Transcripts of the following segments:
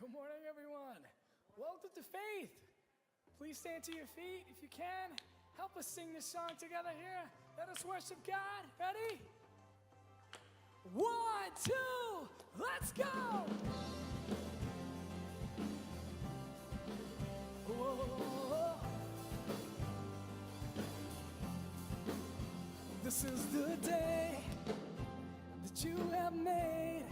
Good morning, everyone. Welcome to Faith. Please stand to your feet if you can. Help us sing this song together here. Let us worship God. Ready? 1, 2, let's go! Whoa. This is the day that you have made.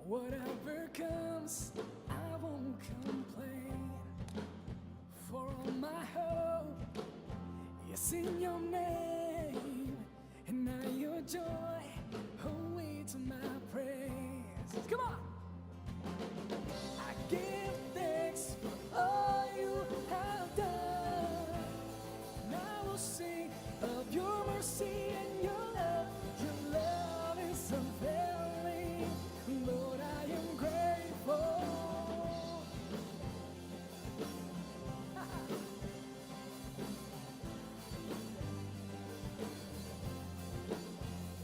Whatever comes, I won't complain. For all my hope is in your name, and now your joy awaits my praise. Come on! I give thanks for all you have done, and I will sing of your mercy and your love. Your love is unfailing. Lord, I am grateful.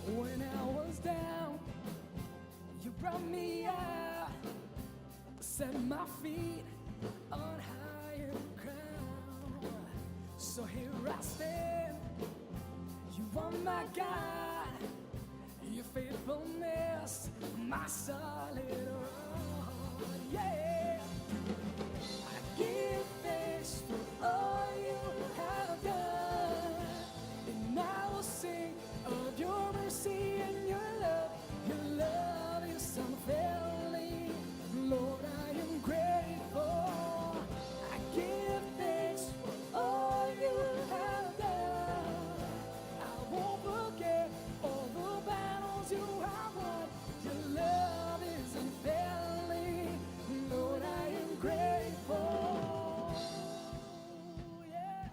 When I was down, you brought me out, set my feet on higher ground. So here I stand, you are my God, your faithfulness, my solid rock. Yeah, I give thanks for all you have done, and I will sing of your mercy and your love. Your love is unfailing. Lord, I am grateful. I give thanks for all you have done. I won't forget all the battles you have won. Your love is unfailing. Lord, I am grateful. Yeah.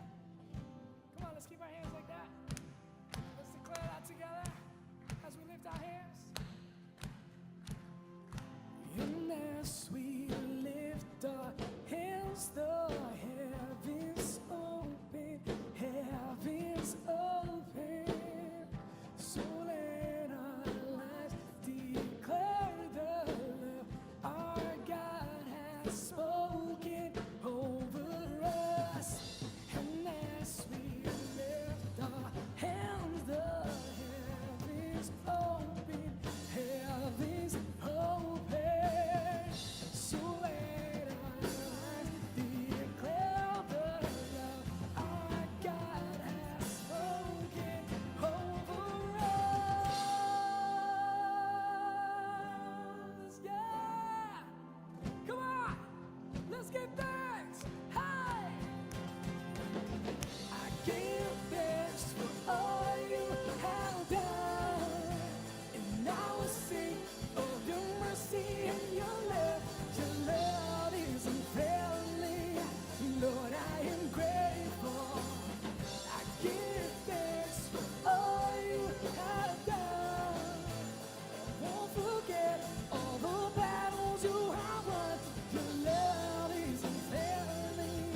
Come on, let's keep our hands like that. Let's declare that together as we lift our hands. And as we lift our hands, the heavens open, heavens open. So let our lives declare the love our God has spoken over us. And as we lift our hands, the heavens open, heavens open. So let our lives declare the love our God has spoken over us. Yeah! Come on! Let's give thanks! Hey! I give thanks for all you have done, and I will sing of your mercy and your love. Your love is unfailing. Lord, I am grateful. I give thanks for all you have done. I won't forget all the battles you have won. Your love is unfailing.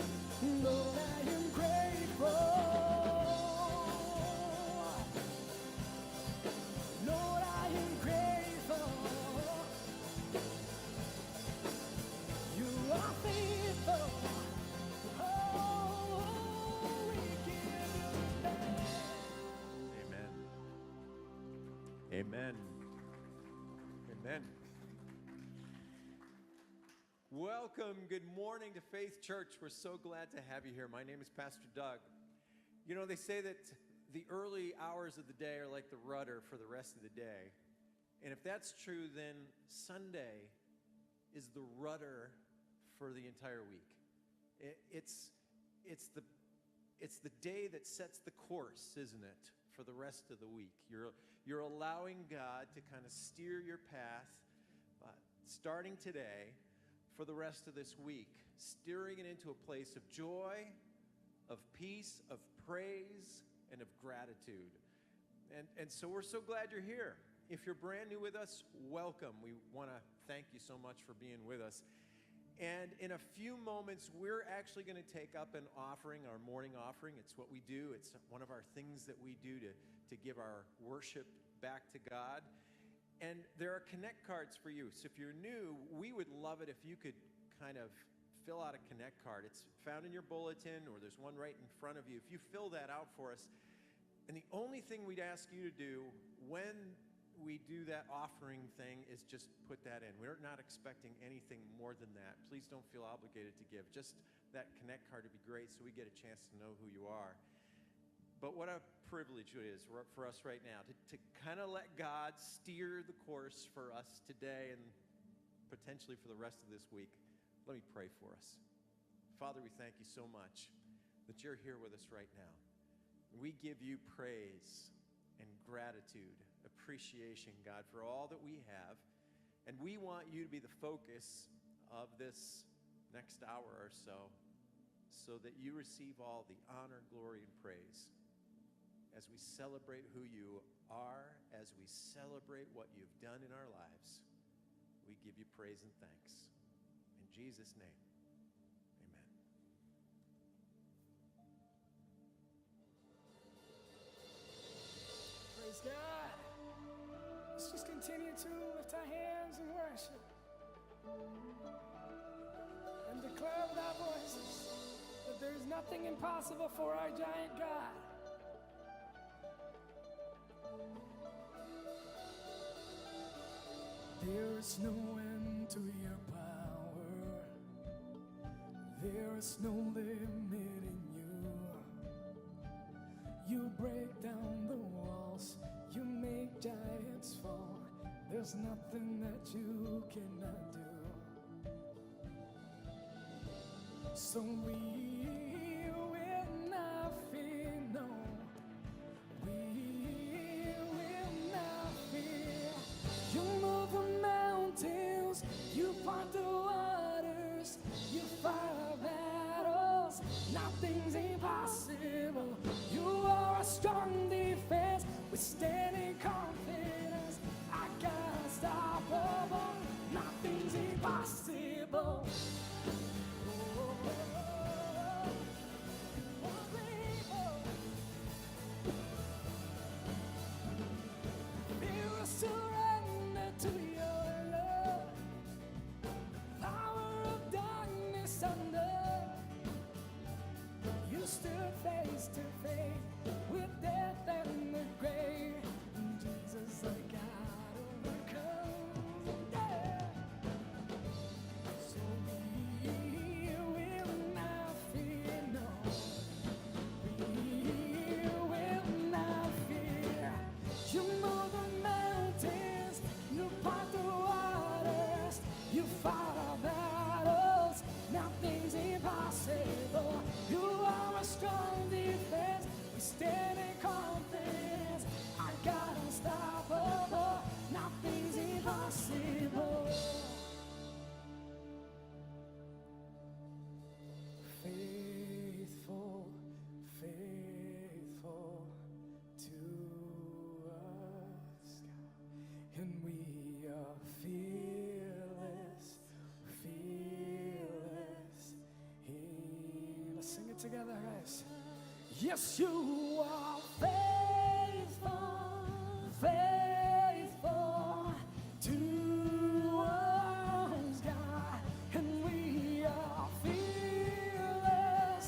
Lord, I am grateful. Lord, I am grateful. You are faithful. Oh, we give you thanks. Amen. Amen. Amen. Welcome. Good morning to Faith Church. We're so glad to have you here. My name is Pastor Doug. You know, they say that the early hours of the day are like the rudder for the rest of the day. And if that's true, then Sunday is the rudder for the entire week. It's the day that sets the course, isn't it, for the rest of the week. You're allowing God to kind of steer your path, starting today for the rest of this week, steering it into a place of joy, of peace, of praise, and of gratitude. And so we're so glad you're here. If you're brand new with us, welcome. We want to thank you so much for being with us. And in a few moments, we're actually going to take up an offering, our morning offering. It's what we do. It's one of our things that we do to give our worship back to God. And there are connect cards for you. So if you're new, we would love it if you could kind of fill out a connect card. It's found in your bulletin, or there's one right in front of you. If you fill that out for us, and the only thing we'd ask you to do when we do that offering thing is just put that in. We're not expecting anything more than that. Please don't feel obligated to give. Just that connect card would be great so we get a chance to know who you are. But what a privilege it is for us right now to kind of let God steer the course for us today and potentially for the rest of this week. Let me pray for us. Father, we thank you so much that you're here with us right now. We give you praise and gratitude, appreciation, God, for all that we have. And we want you to be the focus of this next hour or so that you receive all the honor, glory, and praise as we celebrate who you are, as we celebrate what you've done in our lives. We give you praise and thanks. In Jesus' name, amen. Praise God. Let's just continue to lift our hands in worship and declare with our voices that there is nothing impossible for our giant God. There is no end to your power. There is no limit in you. You break down the walls. You make giants fall. There's nothing that you cannot do. So we will not fear, no. We will not fear. You move the mountains, you part the waters, you fight our battles. Nothing's impossible. You are a strong defense. We stand in confidence. I got unstoppable. Nothing's impossible. Together, guys. Yes, you are faithful, faithful to us, God, and we are fearless,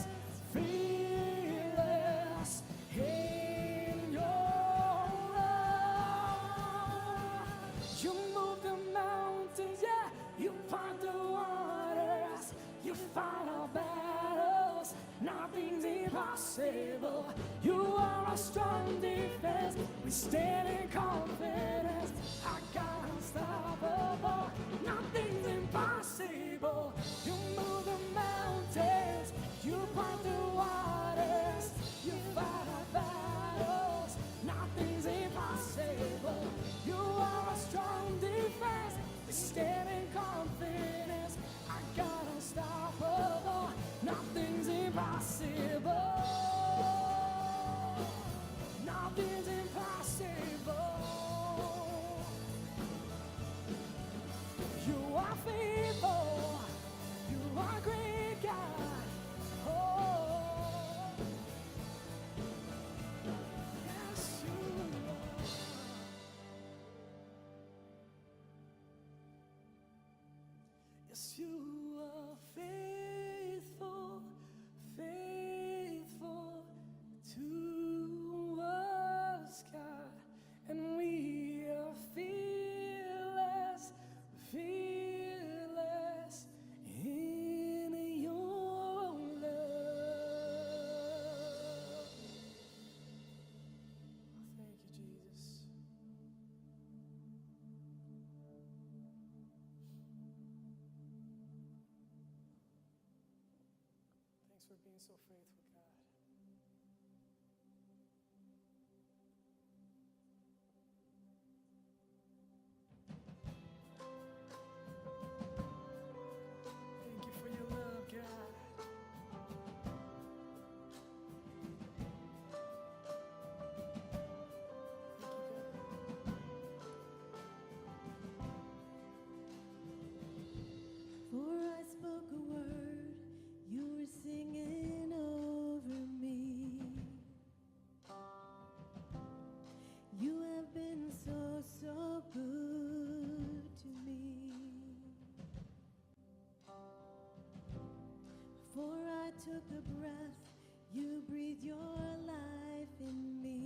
fearless in your love. You move the mountains, yeah, you part the waters, you fight our battles. Nothing's impossible. You are a strong defense. We stand in confidence. I got unstoppable. Nothing's impossible. You move the mountains. You part the waters. You fight our battles. Nothing's impossible. You are a strong defense. We stand in confidence. I got unstoppable. Nothing's impossible. Nothing's impossible. you are faithful, faithful to us, God, and we are fearless, fearless in your love. Thank you, Jesus. Thanks for being so faithful, God. Thank you for your love, God. For I spoke a word, you were singing over me. You have been so, so good to me. Before I took a breath, you breathed your life in me.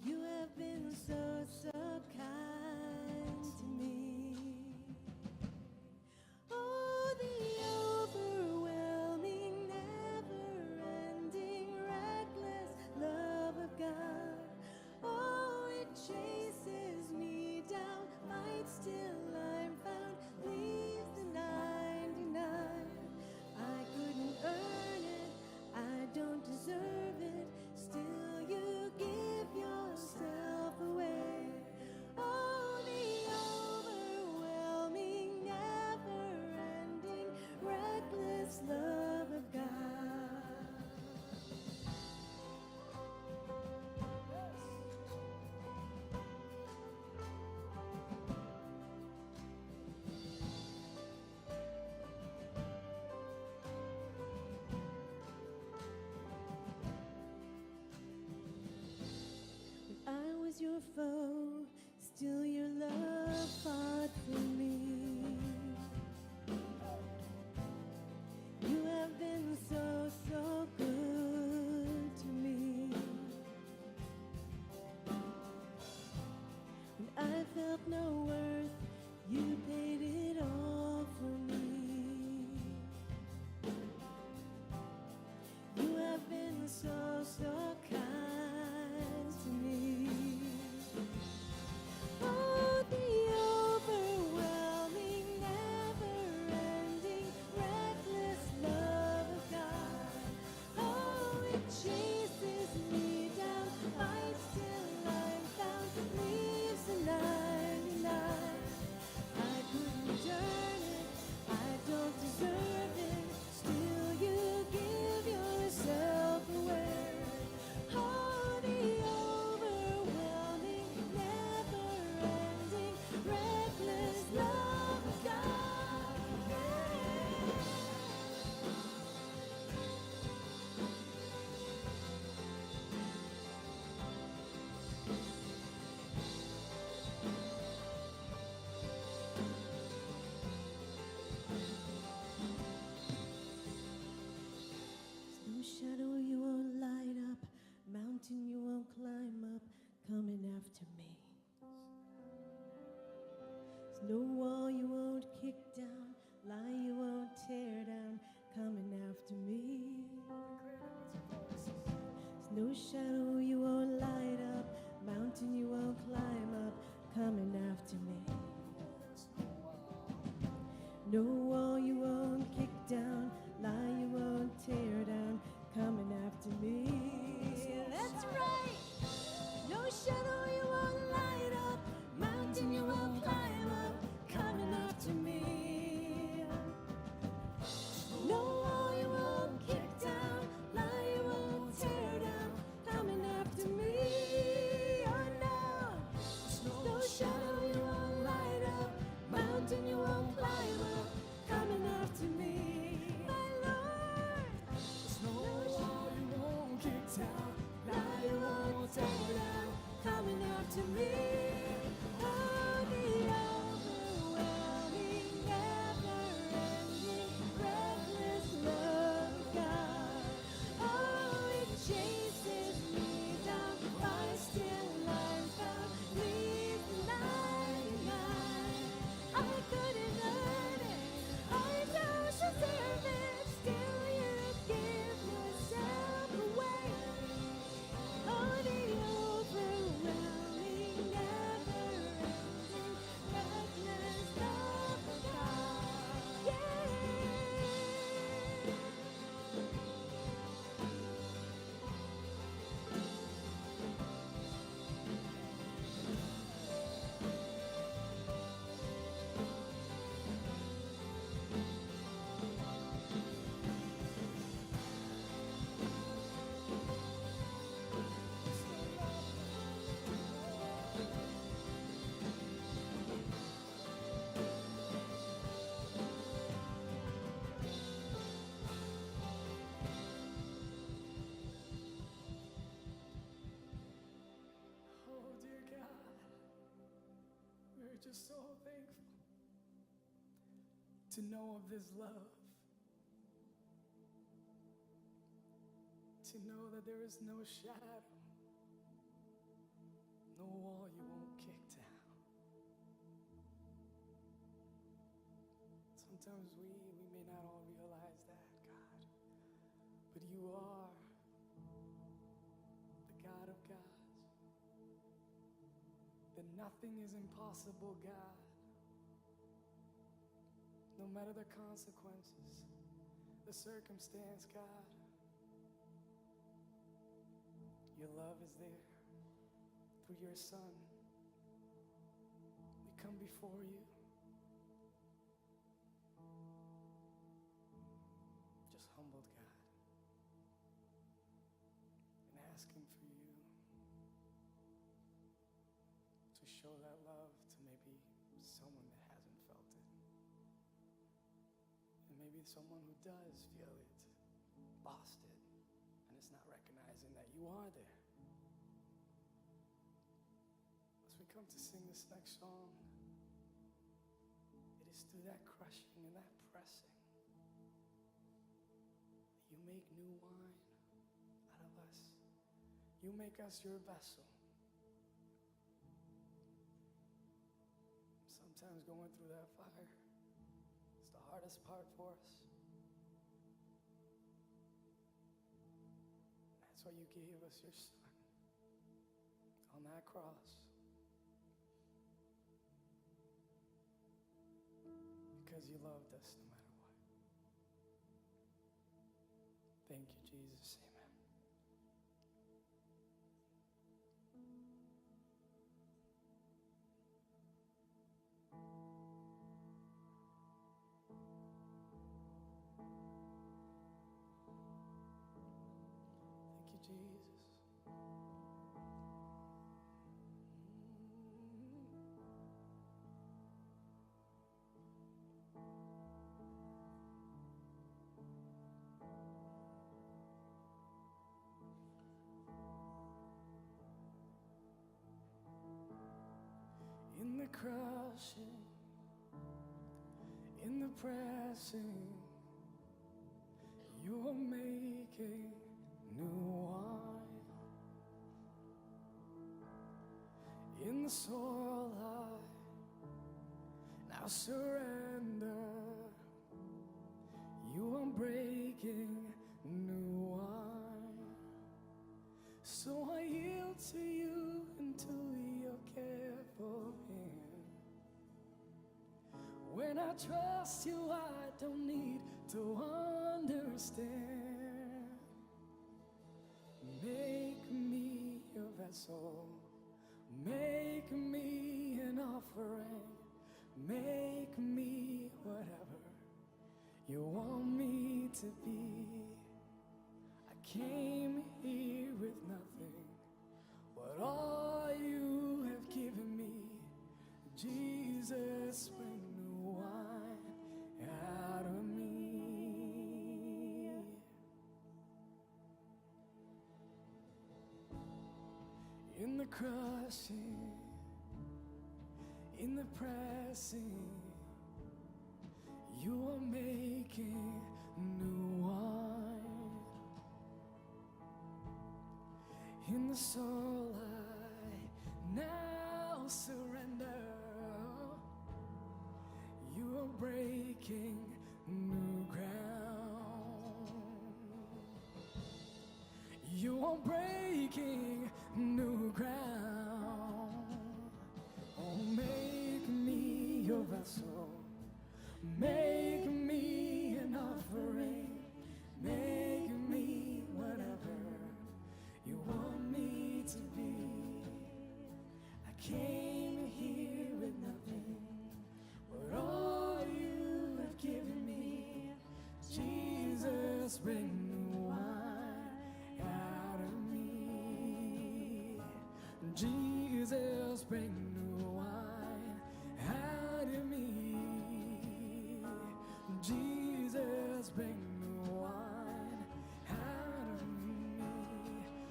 You have been so, so kind to me. Oh, the overwhelming, never-ending, reckless love of God. Oh, it chases me down, fights till I'm found, leaves the 99. I couldn't earn it, I don't deserve it, still you give yourself away. Oh, the overwhelming, never-ending, reckless love of God. When I was your foe, still your love fought for me. You have been so, so good to me. When I felt no worth, you paid it all for me. You have been so, so kind to me. Oh, the overwhelming, never-ending, reckless love of God. Oh, it chases me down, fights till I'm found, leaves the 99. I couldn't earn it, I don't deserve it, still you give yourself away. Oh, the overwhelming, never-ending, reckless love of God. No shadow you won't light up, mountain you won't climb up, coming after me. There's no wall you won't kick down, lie you won't tear down, coming after me. There's no shadow you won't light up, mountain you won't climb up, coming after me. No wall you won't kick down, lie you won't tear down, coming after me. That's right. No shadow you won't light up, mountain you won't climb up, coming after me. No wall you won't kick down, lie you won't tear down, coming after me. Oh no. No shadow you won't light up, mountain you won't climb up, coming after me. My Lord. No wall you won't kick down, Lie you won't tear down, coming after me. Oh, the just so thankful to know of this love, to know that there is no shadow, no wall you won't kick down. Sometimes we may not all realize that, God, but you are the God of gods. That nothing is impossible, God. No matter the consequences, the circumstance, God, your love is there through your Son. We come before you, just humbled, God, and asking for you to show that love to maybe someone that hasn't felt it. And maybe someone who does feel it, lost it, and is not recognizing that you are there. As we come to sing this next song, it is through that crushing and that pressing that you make new wine out of us. You make us your vessel. Sometimes going through that fire is the hardest part for us. That's why you gave us your Son on that cross. Because you loved us no matter what. Thank you, Jesus. Amen. Thank you, Jesus. In the crushing, in the pressing, you are making new wine. In the soil I now surrender. You are breaking new wine. So I yield to you into your careful hand. When I trust you, I don't need to understand. Make me your vessel. Make me an offering. Make me whatever you want me to be. I came here with nothing, but all you have given me. Jesus, bring new wine out of me. In the crushing, in the pressing, you are making new wine. In the soul I now surrender. You are breaking new ground. You are breaking new ground. Oh, make me your vessel. Make me an offering. Make me whatever you want me to be. I came here with nothing, but all you have given me. Jesus, bring new wine out of me. Jesus, bring new wine out of me. Jesus, bring new wine out of me.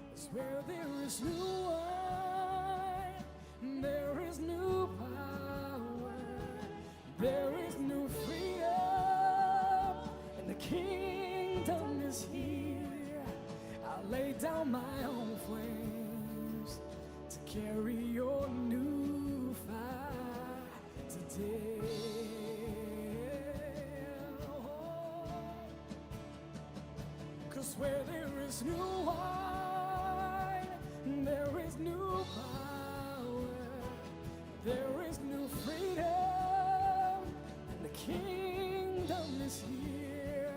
'Cause where there is new wine, there is new power. There is new freedom, and the kingdom is here. I'll lay down my own flames to carry your new fire today. Cause where there is new wine, there is new power, there is new freedom, and the kingdom is here.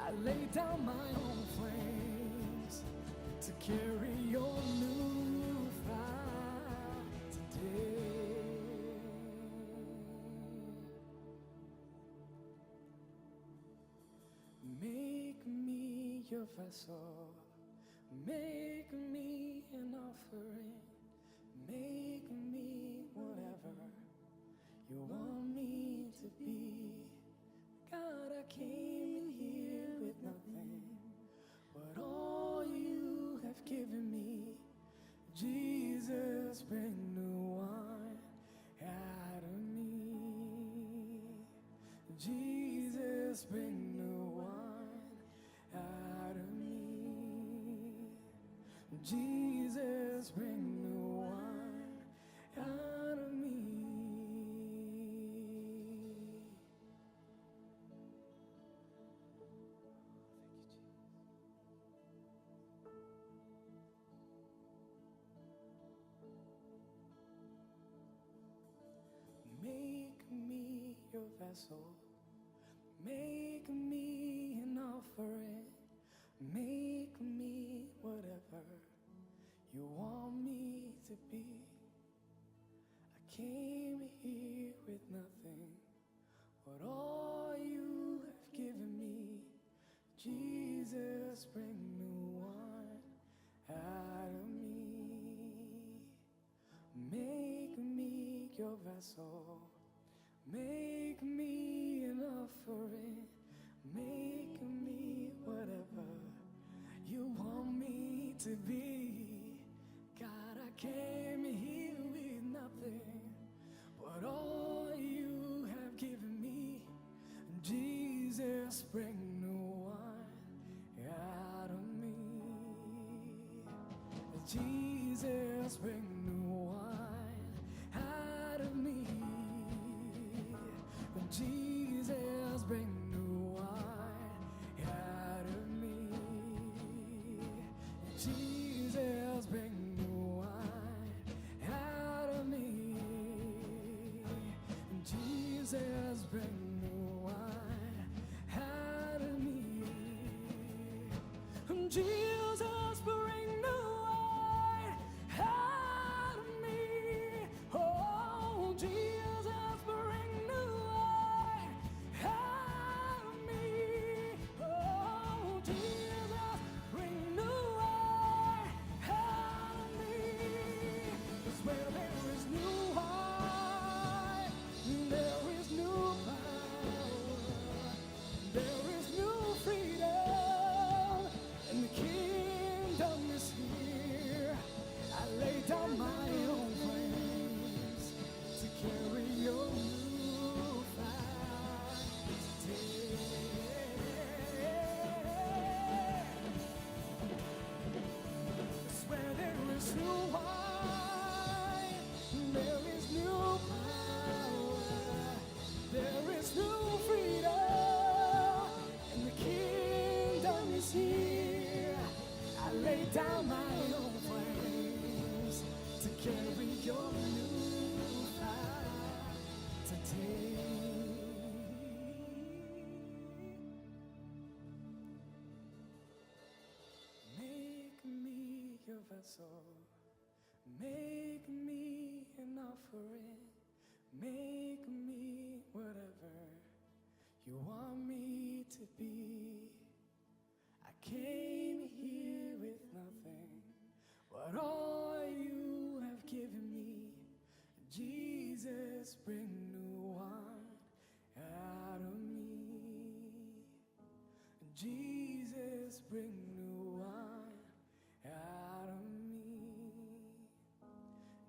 I lay down my own flames to carry your new fire today. Make me your vessel, make me an offering, make me whatever you want me to be. God, I came here with nothing, but all you have given me. Jesus, bring new wine out of me. Jesus, bring new wine out of me. Jesus, bring new wine out of me. Make me your vessel, make me an offering, make me whatever you want me to be. I came here with nothing, but all you have given me. Jesus, bring new wine out of me. Make me your vessel, make me an offering, make me whatever you want me to be. God, I came here with nothing, but all you have given me. Jesus, bring new wine out of me. Jesus, bring new wine out of me. Jesus, bring new wine out of me. Jesus, bring new wine out of me. Jesus, bring new wine out of me. Jesus, bring new wine out of me. Oh, Jesus, bring new wine out of me. Oh, Jesus, bring new wine out of me. 'Cause where there is new wine, there is new power, there is new freedom, and the kingdom is here. I lay down my own flames to carry your new fire today. 'Cause where there is new wine, there is new power, there is new freedom, and the kingdom is here. I lay down my own flames to carry your new fire today. Make me your vessel, make me an offering, make me whatever you want me to be. I came here with nothing, but all you have given me. Jesus, bring new wine out of me. Jesus, bring new wine out of me.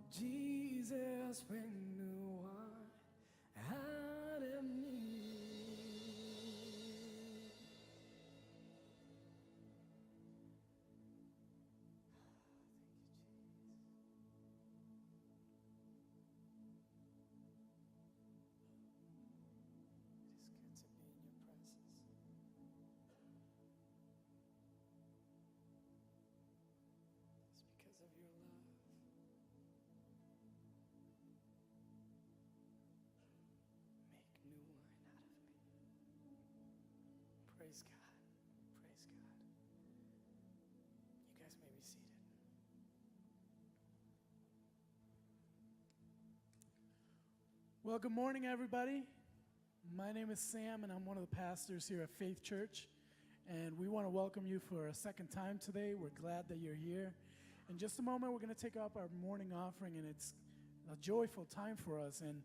Jesus, bring new wine out Praise God. Praise God. You guys may be seated. Well, good morning, everybody. My name is Sam, and I'm one of the pastors here at Faith Church. And we want to welcome you for a second time today. We're glad that you're here. In just a moment, we're going to take up our morning offering, and it's a joyful time for us. And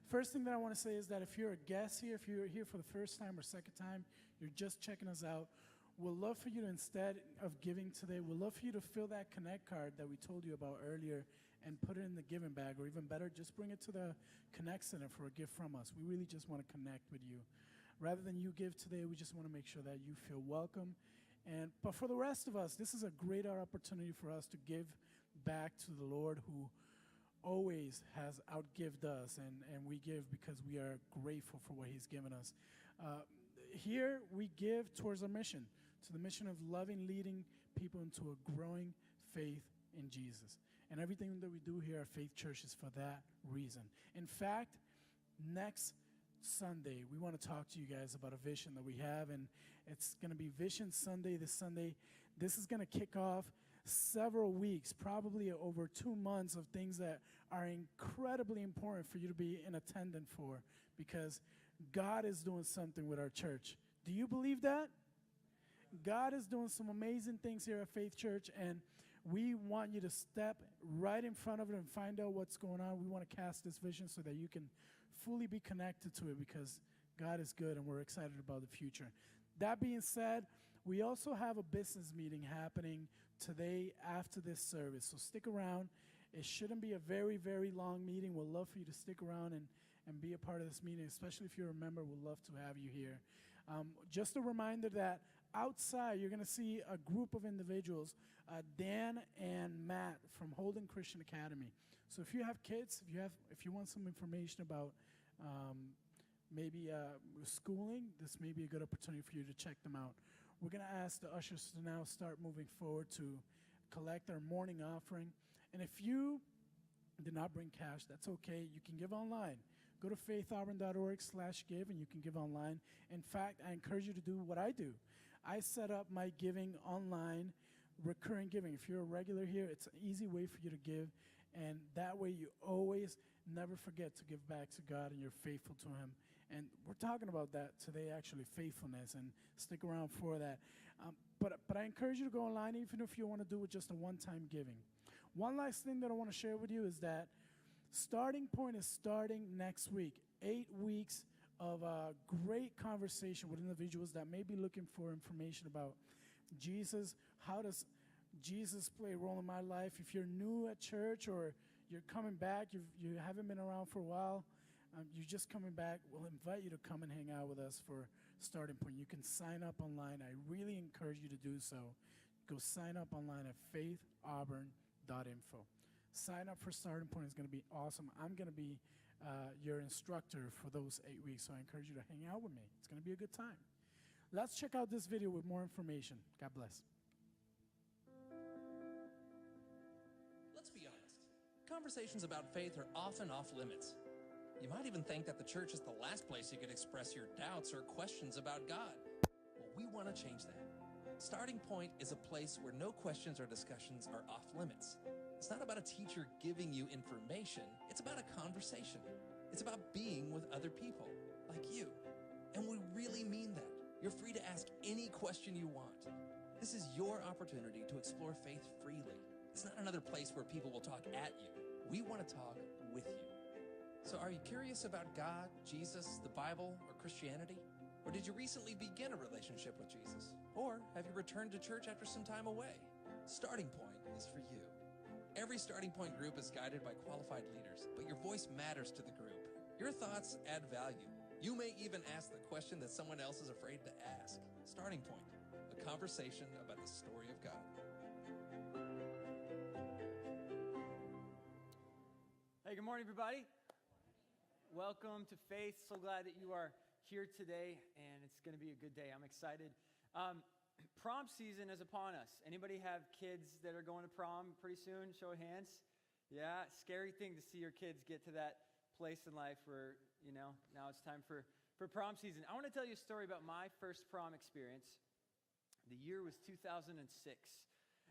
first thing that I want to say is that if you're a guest here, if you're here for the first time or second time, you're just checking us out, we'd love for you to, instead of giving today, we'd love for you to fill that Connect card that we told you about earlier and put it in the giving bag, or even better, just bring it to the Connect Center for a gift from us. We really just want to connect with you. Rather than you give today, we just want to make sure that you feel welcome. But for the rest of us, this is a great opportunity for us to give back to the Lord, who always has outgived us, and we give because we are grateful for what he's given us. Here, we give towards our mission, to the mission of loving, leading people into a growing faith in Jesus. And everything that we do here at Faith Church is for that reason. In fact, next Sunday, we want to talk to you guys about a vision that we have, and it's going to be Vision Sunday this Sunday. This is going to kick off several weeks, probably over 2 months, of things that are incredibly important for you to be in attendance for, because God is doing something with our church. Do you believe that? God is doing some amazing things here at Faith Church, and we want you to step right in front of it and find out what's going on. We want to cast this vision so that you can fully be connected to it, because God is good and we're excited about the future. That being said, we also have a business meeting happening today after this service, so stick around. It shouldn't be a very, very long meeting. We'd love for you to stick around and be a part of this meeting, especially if you're a member. We'd love to have you here. Just a reminder that outside you're going to see a group of individuals, Dan and Matt from Holden Christian Academy. So if you have kids, if you want some information about maybe schooling, this may be a good opportunity for you to check them out. We're going to ask the ushers to now start moving forward to collect our morning offering. And if you did not bring cash, that's okay. You can give online. Go to faithauburn.org/give, and you can give online. In fact, I encourage you to do what I do. I set up my giving online, recurring giving. If you're a regular here, it's an easy way for you to give, and that way you always never forget to give back to God, and you're faithful to him. And we're talking about that today, actually, faithfulness, and stick around for that. But I encourage you to go online, even if you want to do it just a one-time giving. One last thing that I want to share with you is that Starting Point is starting next week. 8 weeks of a great conversation with individuals that may be looking for information about Jesus. How does Jesus play a role in my life? If you're new at church or you're coming back, you haven't been around for a while, you're just coming back, we'll invite you to come and hang out with us for Starting Point. You can sign up online. I really encourage you to do so. Go sign up online at faithauburn.info. Sign up for Starting Point. It's going to be awesome. I'm going to be your instructor for those 8 weeks, so I encourage you to hang out with me. It's going to be a good time. Let's check out this video with more information. God bless. Let's be honest. Conversations about faith are often off limits. You might even think that the church is the last place you could express your doubts or questions about God. Well, we want to change that. Starting Point is a place where no questions or discussions are off limits. It's not about a teacher giving you information. It's about a conversation. It's about being with other people like you. And we really mean that. You're free to ask any question you want. This is your opportunity to explore faith freely. It's not another place where people will talk at you. We want to talk with you. So are you curious about God, Jesus, the Bible, or Christianity? Or did you recently begin a relationship with Jesus? Or have you returned to church after some time away? Starting Point is for you. Every Starting Point group is guided by qualified leaders, but your voice matters to the group. Your thoughts add value. You may even ask the question that someone else is afraid to ask. Starting Point, a conversation about the story of God. Hey, good morning, everybody. Welcome to Faith. So glad that you are here today, and it's going to be a good day. I'm excited. Prom season is upon us. Anybody have kids that are going to prom pretty soon? Show of hands. Yeah, scary thing to see your kids get to that place in life where Now it's time for prom season. I want to tell you a story about my first prom experience. The year was 2006,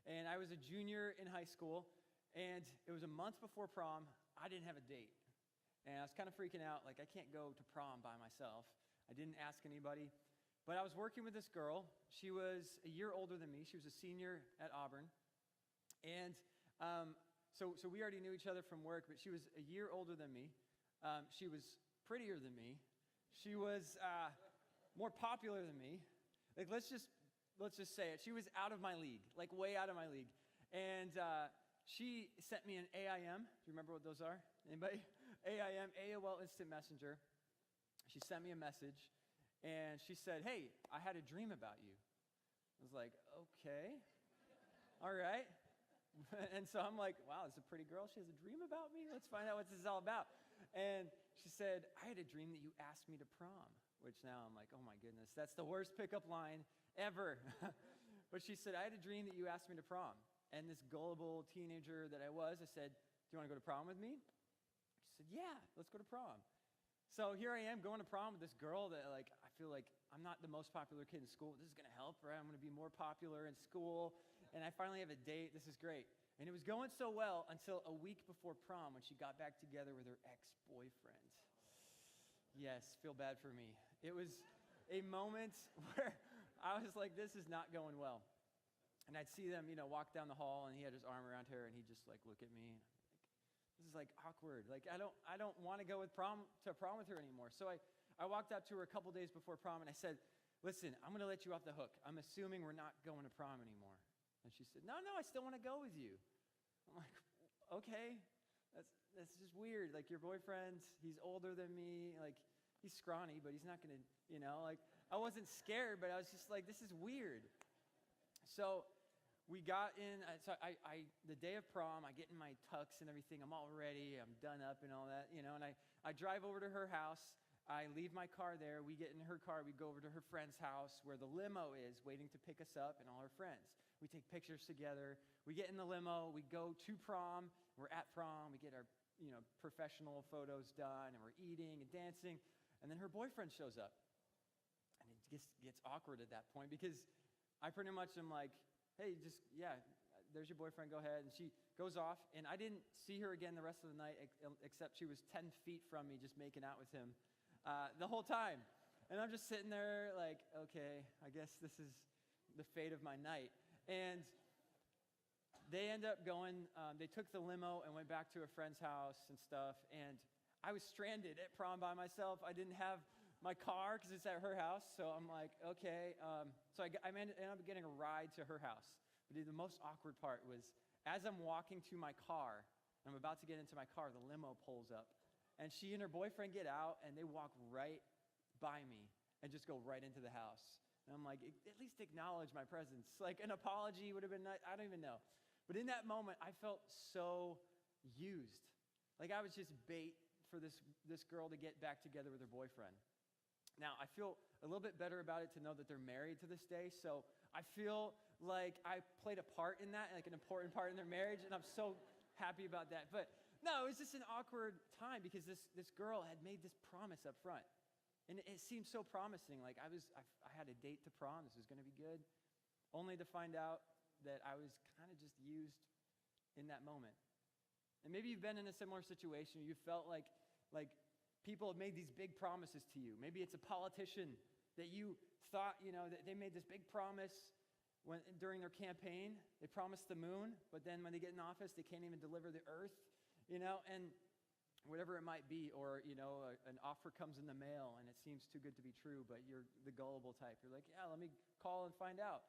and I was a junior in high school, and it was a month before prom. I didn't have a date, and I was kind of freaking out, like I can't go to prom by myself. I didn't ask anybody, but I was working with this girl. She was a year older than me. She was a senior at Auburn, and so we already knew each other from work, but she was a year older than me. She was prettier than me. She was more popular than me. Like, let's just say it. She was out of my league, like way out of my league. And she sent me an AIM. Do you remember what those are? Anybody? AIM, AOL Instant Messenger. She sent me a message, and she said, "Hey, I had a dream about you." I was like, "Okay, all right." And so I'm like, "Wow, this is a pretty girl. She has a dream about me. Let's find out what this is all about." And she said, "I had a dream that you asked me to prom," which now I'm like, oh my goodness, that's the worst pickup line ever. But she said, "I had a dream that you asked me to prom." And this gullible teenager that I was, I said, "Do you want to go to prom with me?" She said, "Yeah, let's go to prom." So here I am going to prom with this girl that I feel like I'm not the most popular kid in school. This is going to help, right? I'm going to be more popular in school. And I finally have a date. This is great. And it was going so well until a week before prom when she got back together with her ex-boyfriend. Yes, feel bad for me. It was a moment where I was like, this is not going well. And I'd see them, walk down the hall, and he had his arm around her, and he'd just look at me. And this is awkward. I don't want to go to prom with her anymore. So I walked up to her a couple days before prom, and I said, "Listen, I'm going to let you off the hook. I'm assuming we're not going to prom anymore." And she said, no, I still want to go with you. I'm like, okay, that's just weird. Your boyfriend, he's older than me. He's scrawny, but he's not going to, I wasn't scared, but I was just like, this is weird. So we got in, so the day of prom, I get in my tux and everything. I'm all ready. I'm done up and all that, and I drive over to her house. I leave my car there. We get in her car. We go over to her friend's house where the limo is waiting to pick us up and all her friends. We take pictures together. We get in the limo. We go to prom. We're at prom. We get our professional photos done, and we're eating and dancing. And then her boyfriend shows up. And it just gets awkward at that point because I pretty much am like, "Hey, there's your boyfriend. Go ahead." And she goes off. And I didn't see her again the rest of the night except she was 10 feet from me just making out with him. The whole time. And I'm just sitting there like, okay, I guess this is the fate of my night. And they end up going, they took the limo and went back to a friend's house and stuff. And I was stranded at prom by myself. I didn't have my car because it's at her house. So I'm like, okay. So I ended up getting a ride to her house. But the most awkward part was as I'm walking to my car, and I'm about to get into my car, the limo pulls up. And she and her boyfriend get out, and they walk right by me and just go right into the house. And I'm like, at least acknowledge my presence. An apology would have been nice. I don't even know. But in that moment, I felt so used. I was just bait for this girl to get back together with her boyfriend. Now, I feel a little bit better about it to know that they're married to this day. So I feel like I played a part in that, an important part in their marriage, and I'm so happy about that. But no, it was just an awkward time because this girl had made this promise up front. And it seemed so promising. I had a date to prom. This was going to be good. Only to find out that I was kind of just used in that moment. And maybe you've been in a similar situation. You felt like people have made these big promises to you. Maybe it's a politician that you thought, that they made this big promise during their campaign. They promised the moon, but then when they get in office, they can't even deliver the earth. And whatever it might be, or, an offer comes in the mail and it seems too good to be true, but you're the gullible type. You're like, yeah, let me call and find out.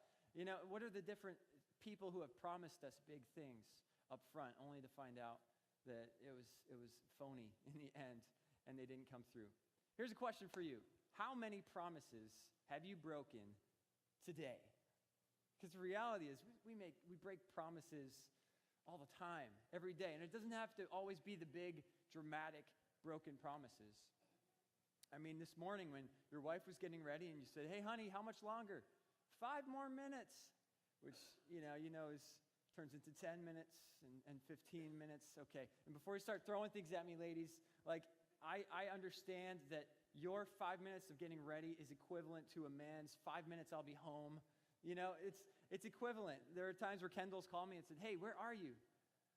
What are the different people who have promised us big things up front only to find out that it was phony in the end and they didn't come through? Here's a question for you. How many promises have you broken today? Because the reality is we break promises all the time, every day. And it doesn't have to always be the big, dramatic, broken promises. I mean, this morning when your wife was getting ready and you said, "Hey, honey, how much longer?" 5 more minutes, which, turns into 10 minutes and 15 minutes. Okay. And before you start throwing things at me, ladies, I understand that your 5 minutes of getting ready is equivalent to a man's 5 minutes I'll be home. You know, it's equivalent. There are times where Kendall's called me and said, hey, where are you?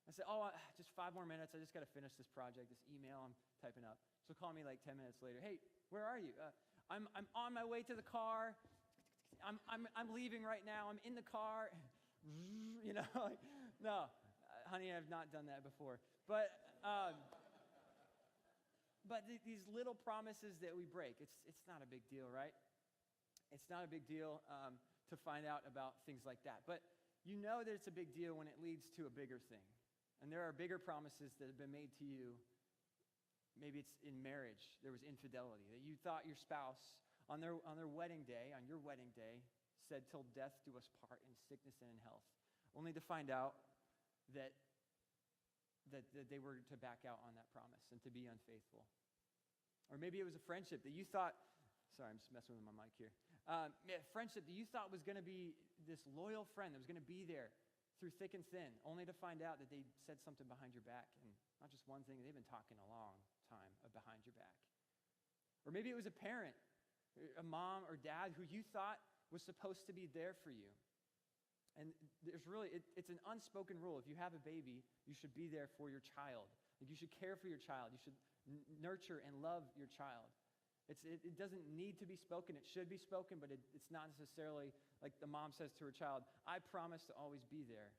I said, just 5 more minutes. I just got to finish this project, this email I'm typing up. So call me like 10 minutes later. Hey, where are you? I'm on my way to the car. I'm leaving right now. I'm in the car. You know, like, no, honey, I've not done that before. But these little promises that we break, it's not a big deal, right? It's not a big deal to find out about things like that. But you know that it's a big deal when it leads to a bigger thing. And there are bigger promises that have been made to you. Maybe it's in marriage. There was infidelity. That you thought your spouse, on their wedding day, on your wedding day, said, till death do us part in sickness and in health. Only to find out that they were to back out on that promise and to be unfaithful. Or maybe it was a friendship that you thought, sorry, I'm just messing with my mic here. Friendship that you thought was going to be this loyal friend that was going to be there through thick and thin, only to find out that they said something behind your back. And not just one thing, they've been talking a long time behind your back. Or maybe it was a parent, a mom or dad who you thought was supposed to be there for you. And there's really, it's an unspoken rule. If you have a baby, you should be there for your child. Like you should care for your child. You should nurture and love your child. It doesn't need to be spoken. It should be spoken, but it's not necessarily like the mom says to her child, I promise to always be there.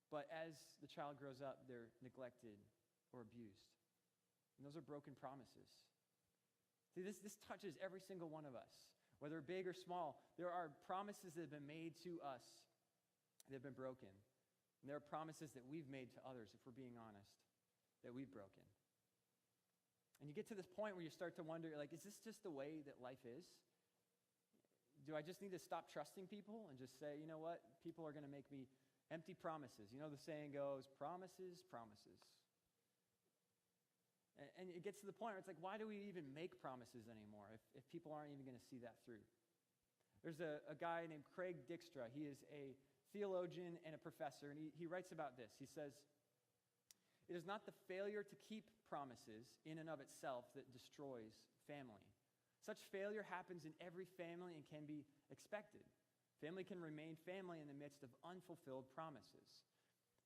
But as the child grows up, they're neglected or abused. And those are broken promises. See, this touches every single one of us, whether big or small. There are promises that have been made to us that have been broken. And there are promises that we've made to others, if we're being honest, that we've broken. And you get to this point where you start to wonder, like, is this just the way that life is? Do I just need to stop trusting people and just say, you know what? People are going to make me empty promises. You know the saying goes, promises, promises. And it gets to the point where it's like, why do we even make promises anymore if people aren't even going to see that through? There's a guy named Craig Dykstra. He is a theologian and a professor, and he writes about this. He says, it is not the failure to keep promises in and of itself that destroys family. Such failure happens in every family and can be expected. Family can remain family in the midst of unfulfilled promises.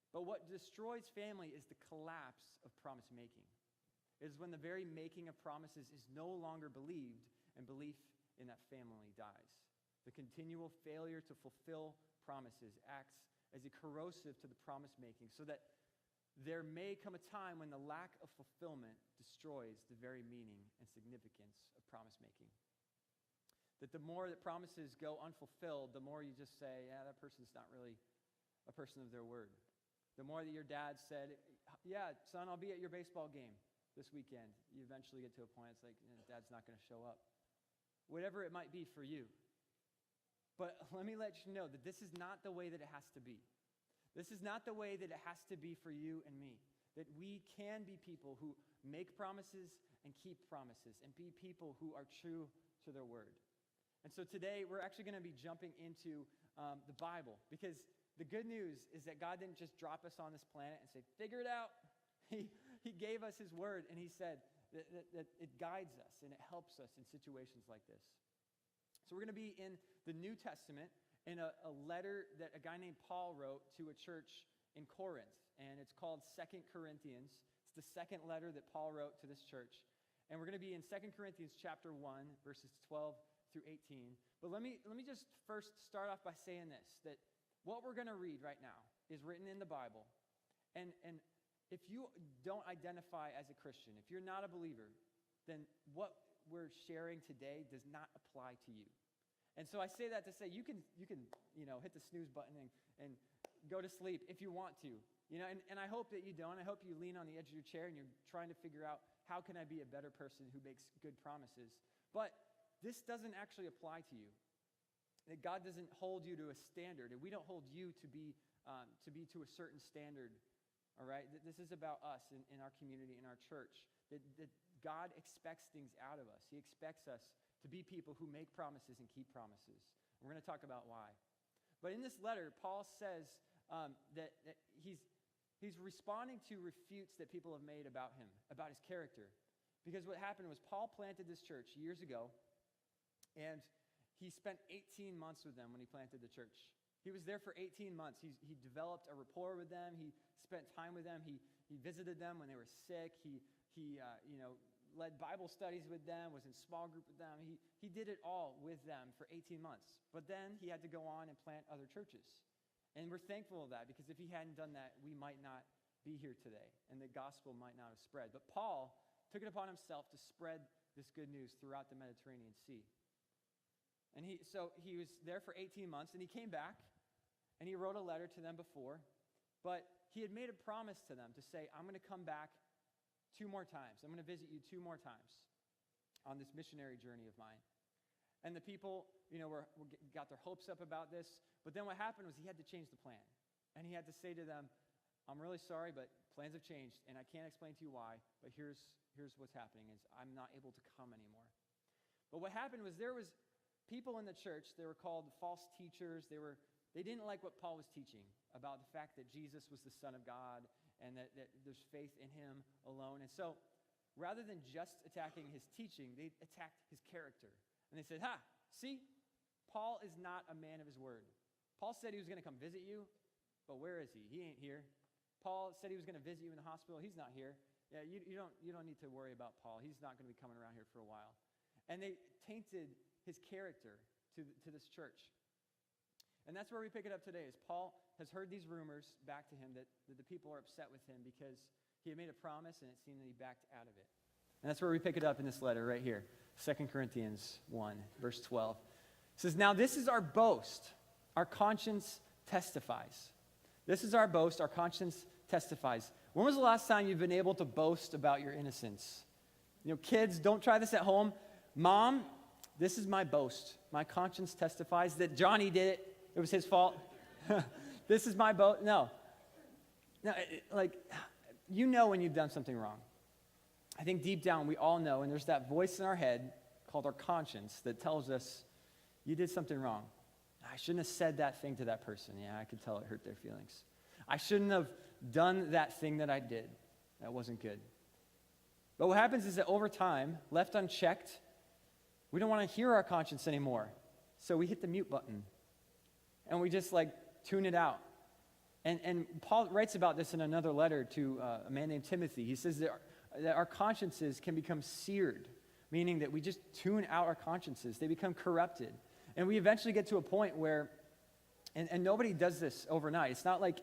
But what destroys family is the collapse of promise making. It is when the very making of promises is no longer believed and belief in that family dies. The continual failure to fulfill promises acts as a corrosive to the promise making, so that there may come a time when the lack of fulfillment destroys the very meaning and significance of promise making. That the more that promises go unfulfilled, the more you just say, yeah, that person's not really a person of their word. The more that your dad said, yeah, son, I'll be at your baseball game this weekend. You eventually get to a point, it's like, dad's not going to show up. Whatever it might be for you. But let me let you know that this is not the way that it has to be. This is not the way that it has to be for you and me. That we can be people who make promises and keep promises and be people who are true to their word. And so today we're actually going to be jumping into the Bible, because the good news is that God didn't just drop us on this planet and say, figure it out. He gave us his word, and he said that it guides us and it helps us in situations like this. So we're going to be in the New Testament, in a letter that a guy named Paul wrote to a church in Corinth, and it's called 2 Corinthians. It's the second letter that Paul wrote to this church. And we're going to be in 2 Corinthians chapter 1, verses 12 through 18. But let me just first start off by saying this, that what we're going to read right now is written in the Bible. And if you don't identify as a Christian, if you're not a believer, then what we're sharing today does not apply to you. And so I say that to say you can hit the snooze button and go to sleep if you want to. And I hope that you don't. I hope you lean on the edge of your chair and you're trying to figure out, how can I be a better person who makes good promises? But this doesn't actually apply to you. That God doesn't hold you to a standard, and we don't hold you to be to a certain standard. All right? This is about us in our community, in our church. That God expects things out of us. He expects us to be people who make promises and keep promises. We're going to talk about why. But in this letter, Paul says that he's responding to refutes that people have made about him, about his character. Because what happened was Paul planted this church years ago, and he spent 18 months with them when he planted the church. He was there for 18 months. He developed a rapport with them. He spent time with them. He visited them when they were sick. He led Bible studies with them, was in small group with them. He did it all with them for 18 months. But then he had to go on and plant other churches. And we're thankful of that, because if he hadn't done that, we might not be here today, and the gospel might not have spread. But Paul took it upon himself to spread this good news throughout the Mediterranean Sea. And so he was there for 18 months, and he came back, and he wrote a letter to them before, but he had made a promise to them to say, I'm going to come back 2 more times. I'm going to visit you 2 more times on this missionary journey of mine. And the people, got their hopes up about this, but then what happened was he had to change the plan. And he had to say to them, I'm really sorry, but plans have changed, and I can't explain to you why, but here's what's happening, is I'm not able to come anymore. But what happened was there was people in the church, they were called false teachers. They didn't like what Paul was teaching about the fact that Jesus was the Son of God and that there's faith in him alone. And so rather than just attacking his teaching, they attacked his character. And they said, see, Paul is not a man of his word. Paul said he was going to come visit you, but where is he? He ain't here. Paul said he was going to visit you in the hospital. He's not here. Yeah, you don't need to worry about Paul. He's not going to be coming around here for a while. And they tainted his character to this church. And that's where we pick it up today, is Paul has heard these rumors back to him that the people are upset with him because he had made a promise and it seemed that he backed out of it. And that's where we pick it up in this letter right here, 2 Corinthians 1, verse 12. It says, now this is our boast. Our conscience testifies. This is our boast. Our conscience testifies. When was the last time you've been able to boast about your innocence? Kids, don't try this at home. Mom, this is my boast. My conscience testifies that Johnny did it. It was his fault. This is my boast. No, when you've done something wrong. I think deep down we all know, and there's that voice in our head called our conscience that tells us, you did something wrong. I shouldn't have said that thing to that person. Yeah, I could tell it hurt their feelings. I shouldn't have done that thing that I did. That wasn't good. But what happens is that over time, left unchecked, we don't want to hear our conscience anymore. So we hit the mute button. And we just tune it out. And Paul writes about this in another letter to a man named Timothy. He says that our consciences can become seared, meaning that we just tune out our consciences. They become corrupted. And we eventually get to a point where, and nobody does this overnight. It's not like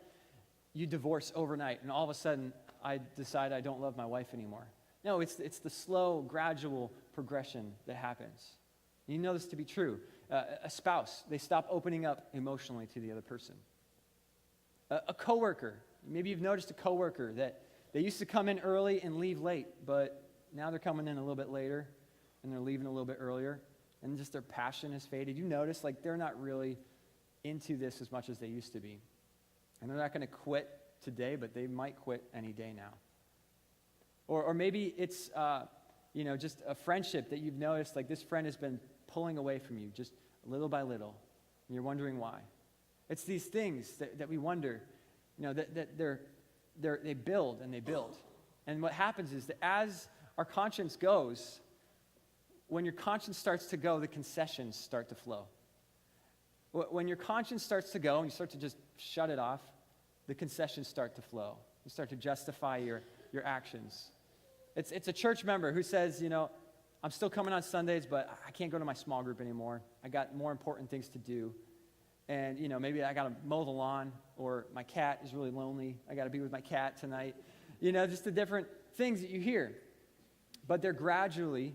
you divorce overnight and all of a sudden I decide I don't love my wife anymore. No, it's the slow, gradual progression that happens. You know this to be true. A spouse, they stop opening up emotionally to the other person. A coworker, maybe you've noticed a coworker that they used to come in early and leave late, but now they're coming in a little bit later and they're leaving a little bit earlier, and just their passion has faded. You notice they're not really into this as much as they used to be. And they're not going to quit today, but they might quit any day now. Or maybe it's just a friendship that you've noticed, this friend has been pulling away from you just little by little, and you're wondering why. It's these things that we wonder, that they build and they build. And what happens is that as our conscience goes, when your conscience starts to go, the concessions start to flow. When your conscience starts to go and you start to just shut it off, the concessions start to flow. You start to justify your actions. It's a church member who says, I'm still coming on Sundays, but I can't go to my small group anymore. I got more important things to do. And, maybe I got to mow the lawn, or my cat is really lonely. I got to be with my cat tonight. Just the different things that you hear. But they're gradually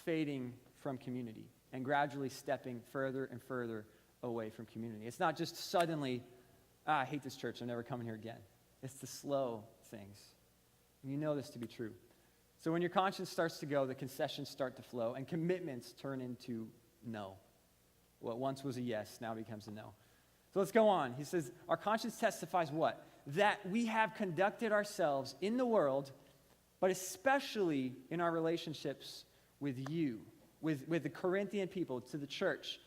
fading from community and gradually stepping further and further away from community. It's not just suddenly, I hate this church, I'm never coming here again. It's the slow things. And you know this to be true. So when your conscience starts to go, the concessions start to flow, and commitments turn into no. What once was a yes now becomes a no. So let's go on. He says, our conscience testifies what? That we have conducted ourselves in the world, but especially in our relationships with you, with the Corinthian people, to the church.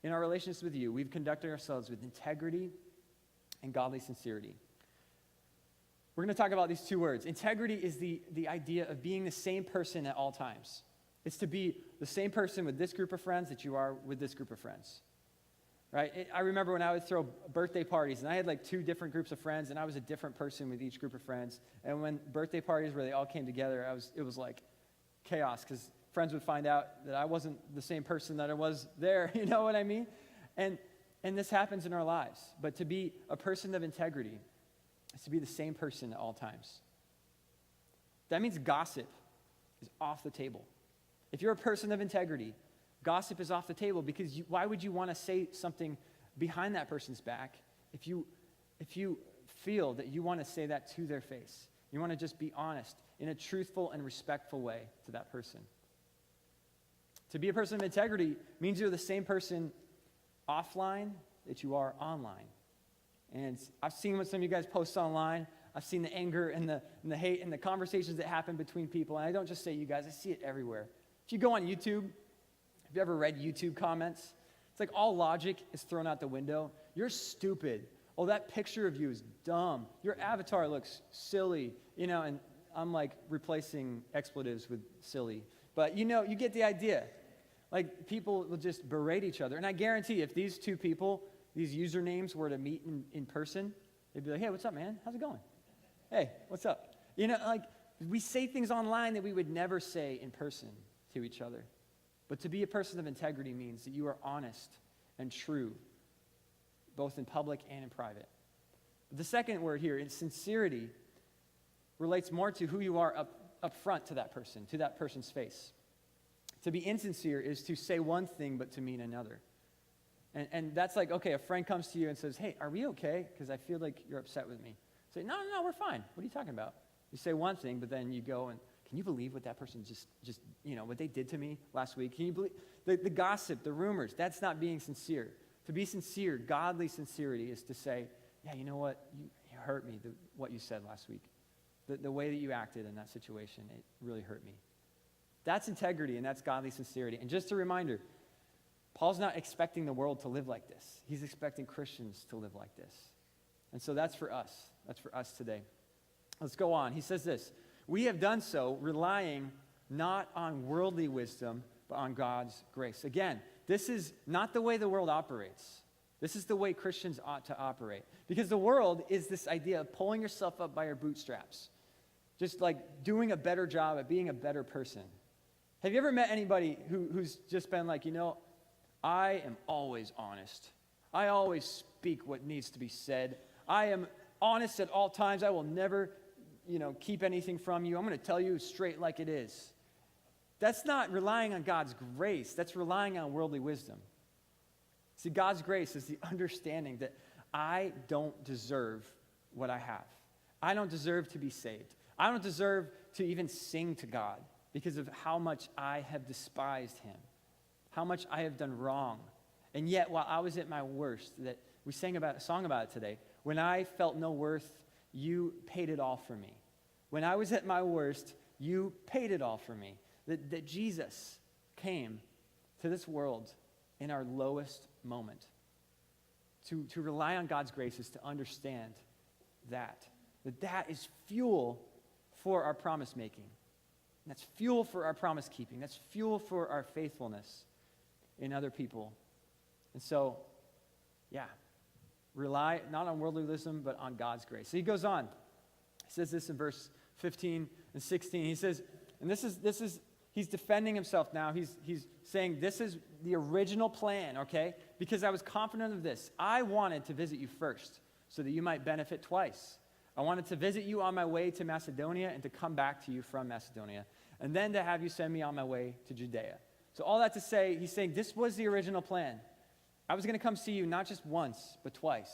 In our relationships with you, we've conducted ourselves with integrity and godly sincerity. we're going to talk about these two words. Integrity is the idea of being the same person at all times. It's to be the same person with this group of friends that you are with this group of friends. Right? I remember when I would throw birthday parties, and I had like 2 different groups of friends, and I was a different person with each group of friends. And when birthday parties where they all came together, it was like chaos, because friends would find out that I wasn't the same person that I was there. You know what I mean? And this happens in our lives. But to be a person of integrity is to be the same person at all times. That means gossip is off the table. If you're a person of integrity, gossip is off the table, because why would you want to say something behind that person's back if you feel that you want to say that to their face? You want to just be honest in a truthful and respectful way to that person. To be a person of integrity means you're the same person offline that you are online. And I've seen what some of you guys post online. I've seen the anger and the hate and the conversations that happen between people. And I don't just say you guys, I see it everywhere. If you go on YouTube, have you ever read YouTube comments? It's like all logic is thrown out the window. You're stupid. Oh, that picture of you is dumb. Your avatar looks silly. And I'm like replacing expletives with silly. But you get the idea. Like, people will just berate each other. And I guarantee if these two people, these usernames were to meet in person, they'd be like, hey, what's up, man? How's it going? Hey, what's up? We say things online that we would never say in person to each other. But to be a person of integrity means that you are honest and true, both in public and in private. The second word here is sincerity, relates more to who you are up front to that person's face. To be insincere is to say one thing but to mean another. And that's like, okay, a friend comes to you and says, hey, are we okay? Because I feel like you're upset with me. Say, no, we're fine. What are you talking about? You say one thing, but then you go and, can you believe what that person just what they did to me last week? Can you believe the gossip, the rumors? That's not being sincere. To be sincere, godly sincerity is to say, yeah, you know what? You hurt me, what you said last week. The way that you acted in that situation, it really hurt me. That's integrity, and that's godly sincerity. And just a reminder, Paul's not expecting the world to live like this. He's expecting Christians to live like this. And so that's for us. That's for us today. Let's go on. He says this, we have done so relying not on worldly wisdom, but on God's grace. Again, this is not the way the world operates. This is the way Christians ought to operate. Because the world is this idea of pulling yourself up by your bootstraps. Just like doing a better job at being a better person. Have you ever met anybody who's just been like, I am always honest. I always speak what needs to be said. I am honest at all times. I will never, keep anything from you. I'm going to tell you straight like it is. That's not relying on God's grace. That's relying on worldly wisdom. See, God's grace is the understanding that I don't deserve what I have. I don't deserve to be saved. I don't deserve to even sing to God because of how much I have despised him, how much I have done wrong. And yet, while I was at my worst, that we sang about a song about it today, when I felt no worth, you paid it all for me. When I was at my worst, you paid it all for me. That Jesus came to this world in our lowest moment. To rely on God's grace is to understand that is fuel for our promise making. That's fuel for our promise keeping. That's fuel for our faithfulness in other people. And so, rely not on worldly wisdom, but on God's grace. So he goes on. He says this in verse 15 and 16. He says, and this is he's defending himself now. He's saying this is the original plan, okay? Because I was confident of this. I wanted to visit you first so that you might benefit twice. I wanted to visit you on my way to Macedonia and to come back to you from Macedonia, and then to have you send me on my way to Judea. So all that to say, he's saying this was the original plan. I was going to come see you not just once, but twice.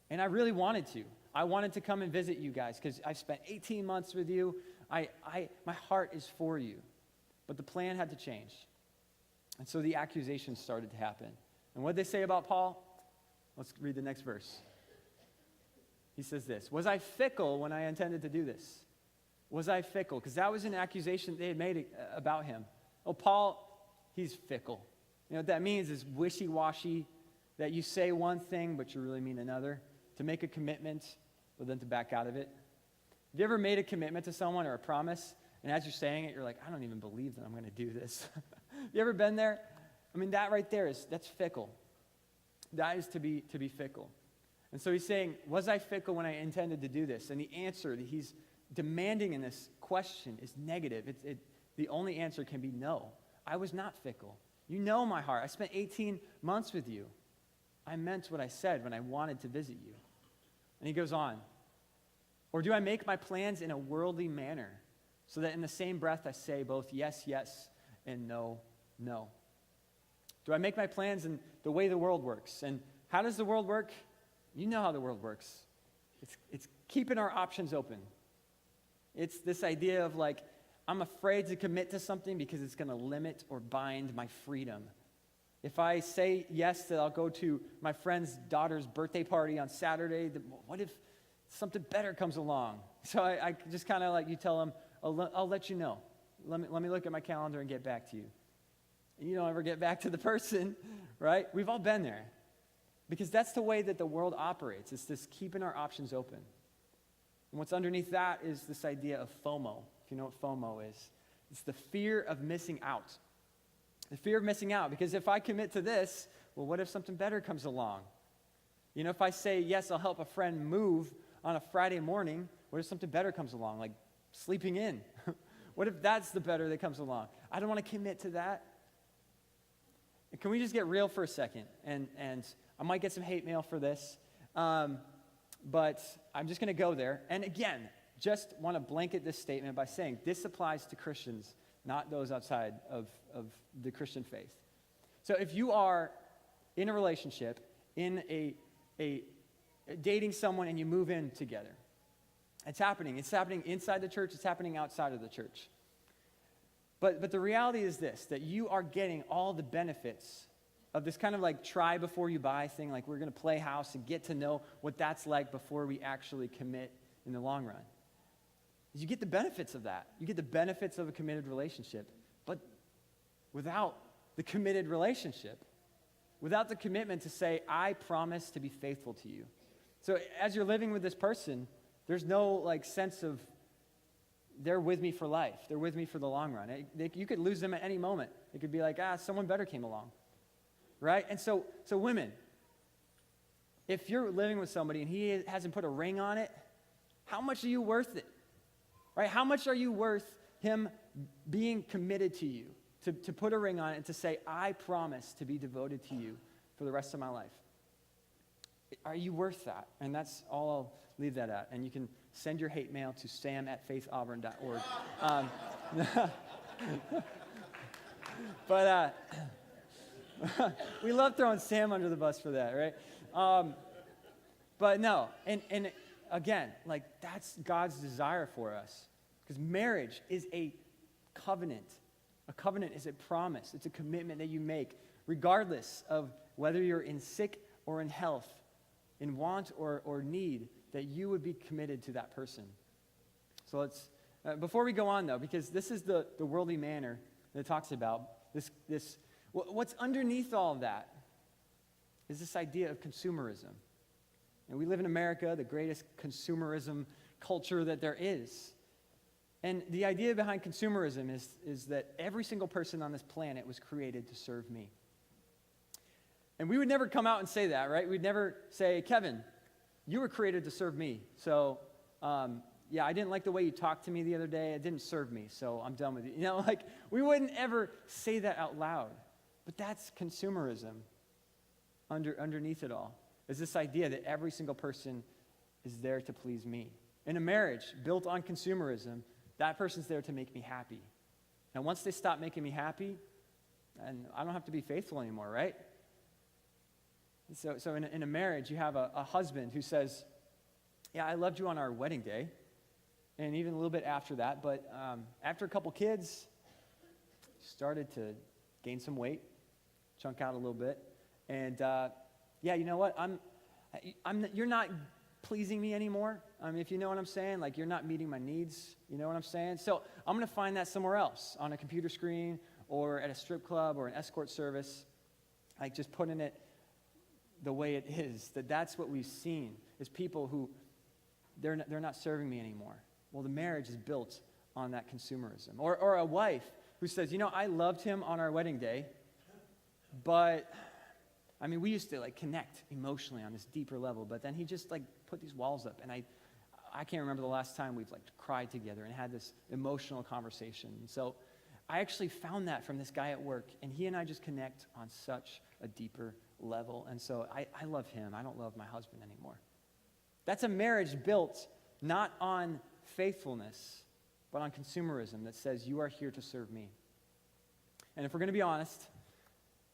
And I really wanted to. I wanted to come and visit you guys because I've spent 18 months with you. My heart is for you. But the plan had to change. And so the accusations started to happen. And what did they say about Paul? Let's read the next verse. He says this, was I fickle when I intended to do this? Was I fickle? Because that was an accusation they had made about him. Oh, Paul, he's fickle. You know what that means is wishy-washy, that you say one thing, but you really mean another. To make a commitment, but then to back out of it. Have you ever made a commitment to someone or a promise, and as you're saying it, you're like, I don't even believe that I'm going to do this. You ever been there? I mean, that right there that's fickle. That is to be fickle. And so he's saying, was I fickle when I intended to do this? And the answer that he's demanding in this question is negative. The only answer can be no. I was not fickle. You know my heart. I spent 18 months with you. I meant what I said when I wanted to visit you. And he goes on. Or do I make my plans in a worldly manner so that in the same breath I say both yes, yes, and no, no? Do I make my plans in the way the world works? And how does the world work? You know how the world works. It's keeping our options open. It's this idea of like, I'm afraid to commit to something because it's going to limit or bind my freedom. If I say yes that I'll go to my friend's daughter's birthday party on Saturday, what if something better comes along? So I just kind of like, you tell them, I'll let you know. Let me look at my calendar and get back to you. And you don't ever get back to the person, right? We've all been there. Because that's the way that the world operates. It's this keeping our options open. And what's underneath that is this idea of FOMO. If you know what FOMO is, it's the fear of missing out. The fear of missing out. Because if I commit to this, well, what if something better comes along? You know, if I say, yes, I'll help a friend move on a Friday morning, what if something better comes along, like sleeping in? What if that's the better that comes along? I don't want to commit to that. And can we just get real for a second? And I might get some hate mail for this, but I'm just going to go there. And again, just want to blanket this statement by saying this applies to Christians, not those outside of the Christian faith. So if you are in a relationship, in a dating someone, and you move in together, it's happening. It's happening inside the church. It's happening outside of the church. But the reality is this, that you are getting all the benefits of this kind of like try before you buy thing, like we're going to play house and get to know what that's like before we actually commit in the long run. You get the benefits of that. You get the benefits of a committed relationship, but without the committed relationship, without the commitment to say, I promise to be faithful to you. So as you're living with this person, there's no like sense of they're with me for life. They're with me for the long run. You could lose them at any moment. It could be like, someone better came along. Right? And so women, if you're living with somebody and he hasn't put a ring on it, how much are you worth it? Right? How much are you worth him being committed to you, to put a ring on it and to say, I promise to be devoted to you for the rest of my life? Are you worth that? And that's all I'll leave that at. And you can send your hate mail to sam@faithauburn.org. But we love throwing Sam under the bus for that, right? But no, and again, like that's God's desire for us. Because marriage is a covenant. A covenant is a promise. It's a commitment that you make, regardless of whether you're in sick or in health, in want or need, that you would be committed to that person. So let's, before we go on though, because this is the worldly manner that it talks about, what's underneath all of that is this idea of consumerism. And we live in America, the greatest consumerism culture that there is. And the idea behind consumerism is that every single person on this planet was created to serve me. And we would never come out and say that, right? We'd never say, Kevin, you were created to serve me. So, yeah, I didn't like the way you talked to me the other day. It didn't serve me, so I'm done with you. You know, like, we wouldn't ever say that out loud. But that's consumerism underneath it all. Is this idea that every single person is there to please me. In a marriage built on consumerism, that person's there to make me happy. And once they stop making me happy, and I don't have to be faithful anymore, right? So in a marriage, you have a husband who says, yeah, I loved you on our wedding day, and even a little bit after that, but after a couple kids, started to gain some weight, chunk out a little bit, and yeah, you know what? You're not pleasing me anymore. If you know what I'm saying, like you're not meeting my needs. You know what I'm saying? So I'm going to find that somewhere else, on a computer screen, or at a strip club, or an escort service, like just putting it the way it is. That's what we've seen, is people who they're not serving me anymore. Well, the marriage is built on that consumerism. Or a wife who says, I loved him on our wedding day, but, we used to connect emotionally on this deeper level, but then he just put these walls up, and I can't remember the last time we've cried together and had this emotional conversation. And so I actually found that from this guy at work, and he and I just connect on such a deeper level. And so I love him. I don't love my husband anymore. That's a marriage built not on faithfulness, but on consumerism that says you are here to serve me. And if we're going to be honest,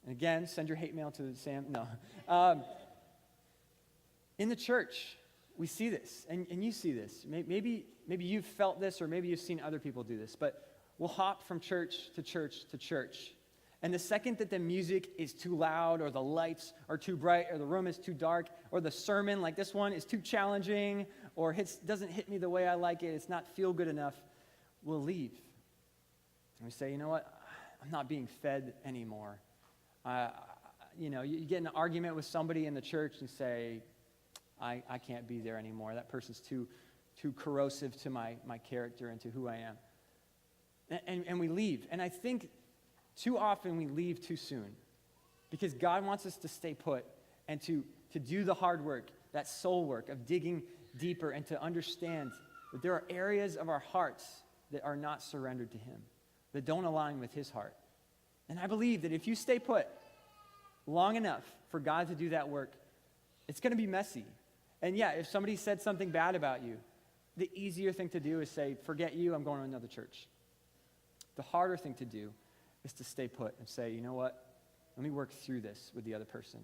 and again, send your hate mail to Sam. No. In the church, we see this, and you see this. Maybe you've felt this, or maybe you've seen other people do this, but we'll hop from church to church to church. And the second that the music is too loud, or the lights are too bright, or the room is too dark, or the sermon, like this one, is too challenging, or doesn't hit me the way I like it, it's not feel good enough, we'll leave. And we say, you know what? I'm not being fed anymore. You get in an argument with somebody in the church and say, I can't be there anymore. That person's too corrosive to my character and to who I am. And we leave. And I think too often we leave too soon, because God wants us to stay put and to do the hard work, that soul work of digging deeper, and to understand that there are areas of our hearts that are not surrendered to him, that don't align with his heart. And I believe that if you stay put long enough for God to do that work, it's going to be messy. And yeah, if somebody said something bad about you, the easier thing to do is say, forget you, I'm going to another church. The harder thing to do is to stay put and say, you know what? Let me work through this with the other person.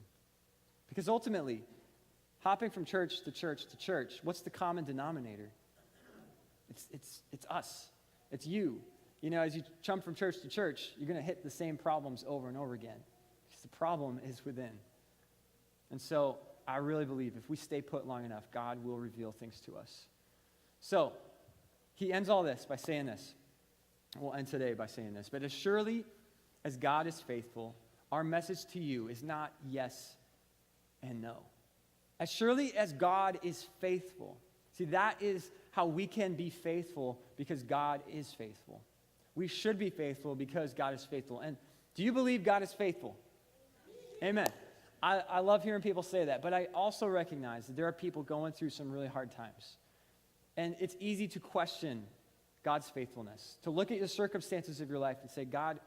Because ultimately, hopping from church to church to church, what's the common denominator? It's us. It's you. As you jump from church to church, you're going to hit the same problems over and over again, because the problem is within. And so I really believe if we stay put long enough, God will reveal things to us. So he ends all this by saying this. We'll end today by saying this. But as surely as God is faithful, our message to you is not yes and no. As surely as God is faithful. See, that is how we can be faithful, because God is faithful. We should be faithful because God is faithful. And do you believe God is faithful? Amen. I love hearing people say that, but I also recognize that there are people going through some really hard times. And it's easy to question God's faithfulness, to look at the circumstances of your life and say, God,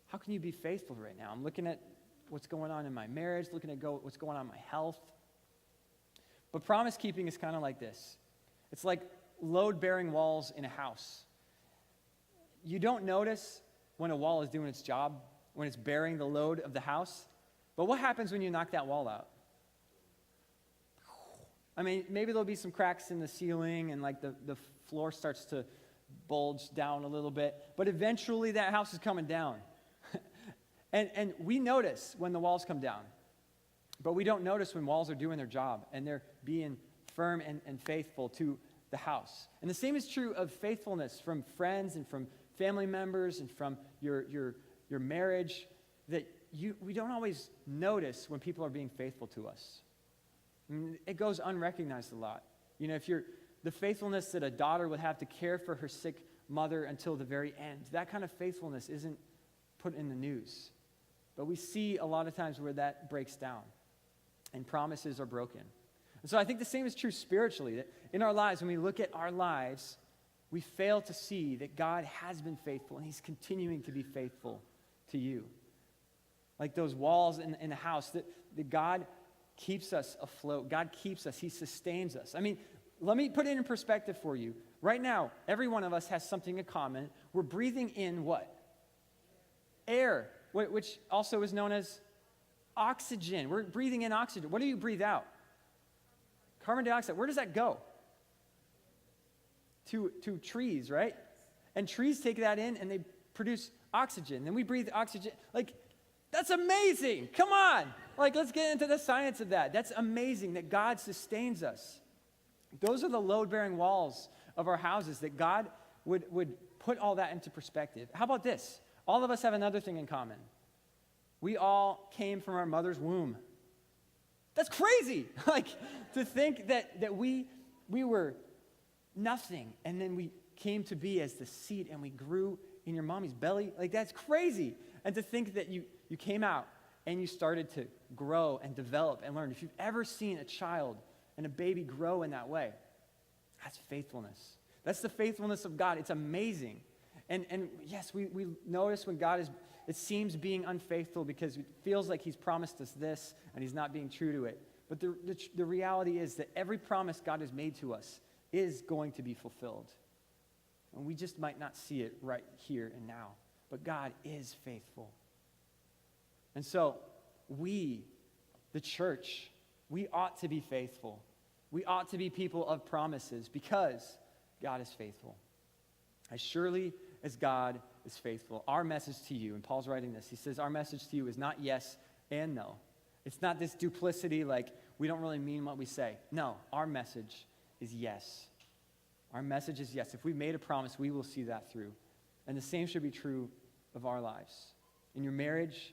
how can you be faithful right now? I'm looking at what's going on in my marriage, looking at what's going on in my health. But promise keeping is kind of like this. It's like load-bearing walls in a house. You don't notice when a wall is doing its job, when it's bearing the load of the house. But what happens when you knock that wall out? Maybe there'll be some cracks in the ceiling, and the floor starts to bulge down a little bit. But eventually that house is coming down. and we notice when the walls come down. But we don't notice when walls are doing their job and they're being firm and faithful to the house. And the same is true of faithfulness from friends and from family members and from your marriage, that we don't always notice when people are being faithful to us. It goes unrecognized a lot. If the faithfulness that a daughter would have to care for her sick mother until the very end, that kind of faithfulness isn't put in the news. But we see a lot of times where that breaks down and promises are broken. And so I think the same is true spiritually, that in our lives, when we look at our lives, we fail to see that God has been faithful and he's continuing to be faithful to you. Like those walls in the house, that God keeps us afloat. God keeps us. He sustains us. Let me put it in perspective for you. Right now, every one of us has something in common. We're breathing in what? Air, which also is known as oxygen. We're breathing in oxygen. What do you breathe out? Carbon dioxide. Where does that go? To trees, right? And trees take that in and they produce oxygen. Then we breathe oxygen. That's amazing. Come on. Let's get into the science of that. That's amazing that God sustains us. Those are the load-bearing walls of our houses, that God would put all that into perspective. How about this? All of us have another thing in common. We all came from our mother's womb. That's crazy. To think that we were nothing. And then we came to be as the seed, and we grew in your mommy's belly. Like, that's crazy. And to think that you came out and you started to grow and develop and learn. If you've ever seen a child and a baby grow in that way, that's faithfulness. That's the faithfulness of God. It's amazing. And yes, we notice when God it seems being unfaithful because it feels like he's promised us this and he's not being true to it. But the reality is that every promise God has made to us is going to be fulfilled. And we just might not see it right here and now. But God is faithful. And so we, the church, we ought to be faithful. We ought to be people of promises because God is faithful. As surely as God is faithful. Our message to you, and Paul's writing this, he says, our message to you is not yes and no. It's not this duplicity like we don't really mean what we say. No, our message is yes. Our message is yes. If we made a promise, we will see that through. And the same should be true of our lives. In your marriage,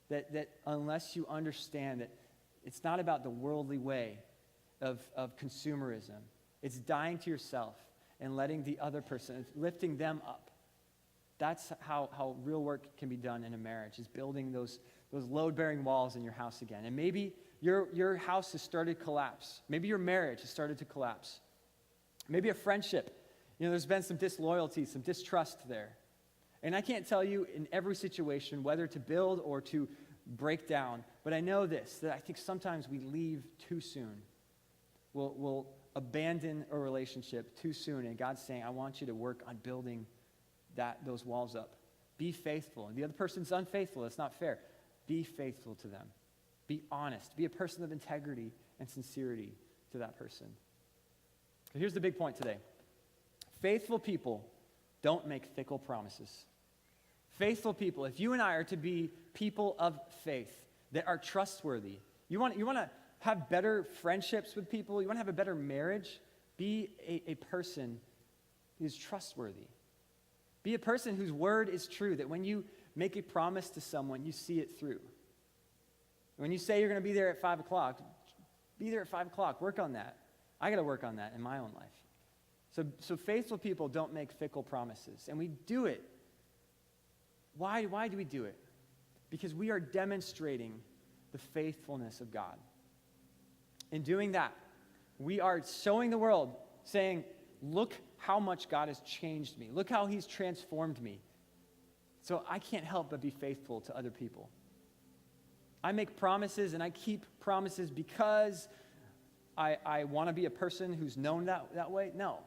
that unless you understand that it's not about the worldly way of consumerism, it's dying to yourself and letting the other person, lifting them up. That's how real work can be done in a marriage, is building those load-bearing walls in your house again. And maybe your house has started to collapse. Maybe your marriage has started to collapse. Maybe a friendship. There's been some disloyalty, some distrust there. And I can't tell you in every situation whether to build or to break down, but I know this, that I think sometimes we leave too soon. We'll abandon a relationship too soon, and God's saying, I want you to work on building those walls up. Be faithful. And the other person's unfaithful. It's not fair. Be faithful to them. Be honest. Be a person of integrity and sincerity to that person. So here's the big point today. Faithful people don't make fickle promises. Faithful people, if you and I are to be people of faith that are trustworthy, you want to have better friendships with people, you want to have a better marriage, be a person who's trustworthy. Be a person whose word is true, that when you make a promise to someone, you see it through. When you say you're going to be there at 5 o'clock, be there at 5 o'clock. Work on that. I got to work on that in my own life. So faithful people don't make fickle promises. And we do it. Why do we do it? Because we are demonstrating the faithfulness of God. In doing that, we are showing the world, saying, look how much God has changed me. Look how he's transformed me. So I can't help but be faithful to other people. I make promises and I keep promises because I want to be a person who's known that way? No.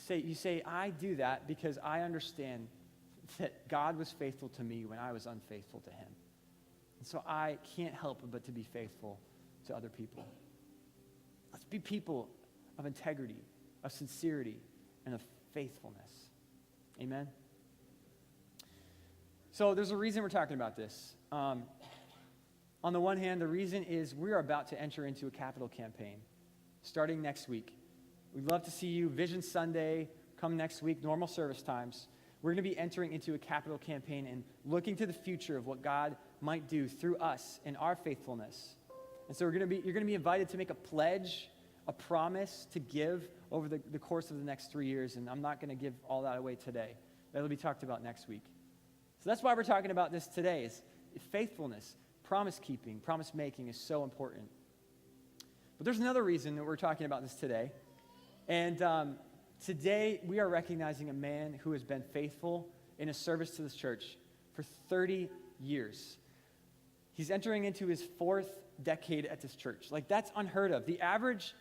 You say, I do that because I understand that God was faithful to me when I was unfaithful to him. And so I can't help but to be faithful to other people. Let's be people of integrity, of sincerity, and of faithfulness. Amen? So there's a reason we're talking about this. On the one hand, the reason is we're about to enter into a capital campaign starting next week. We'd love to see you. Vision Sunday, come next week, normal service times. We're going to be entering into a capital campaign and looking to the future of what God might do through us in our faithfulness. And so you're going to be invited to make a pledge, a promise to give over the course of the next 3 years. And I'm not going to give all that away today. That'll be talked about next week. So that's why we're talking about this today, is faithfulness, promise keeping, promise making is so important. But there's another reason that we're talking about this today. And today we are recognizing a man who has been faithful in his service to this church for 30 years. He's entering into his 4th decade at this church. Like, that's unheard of. The average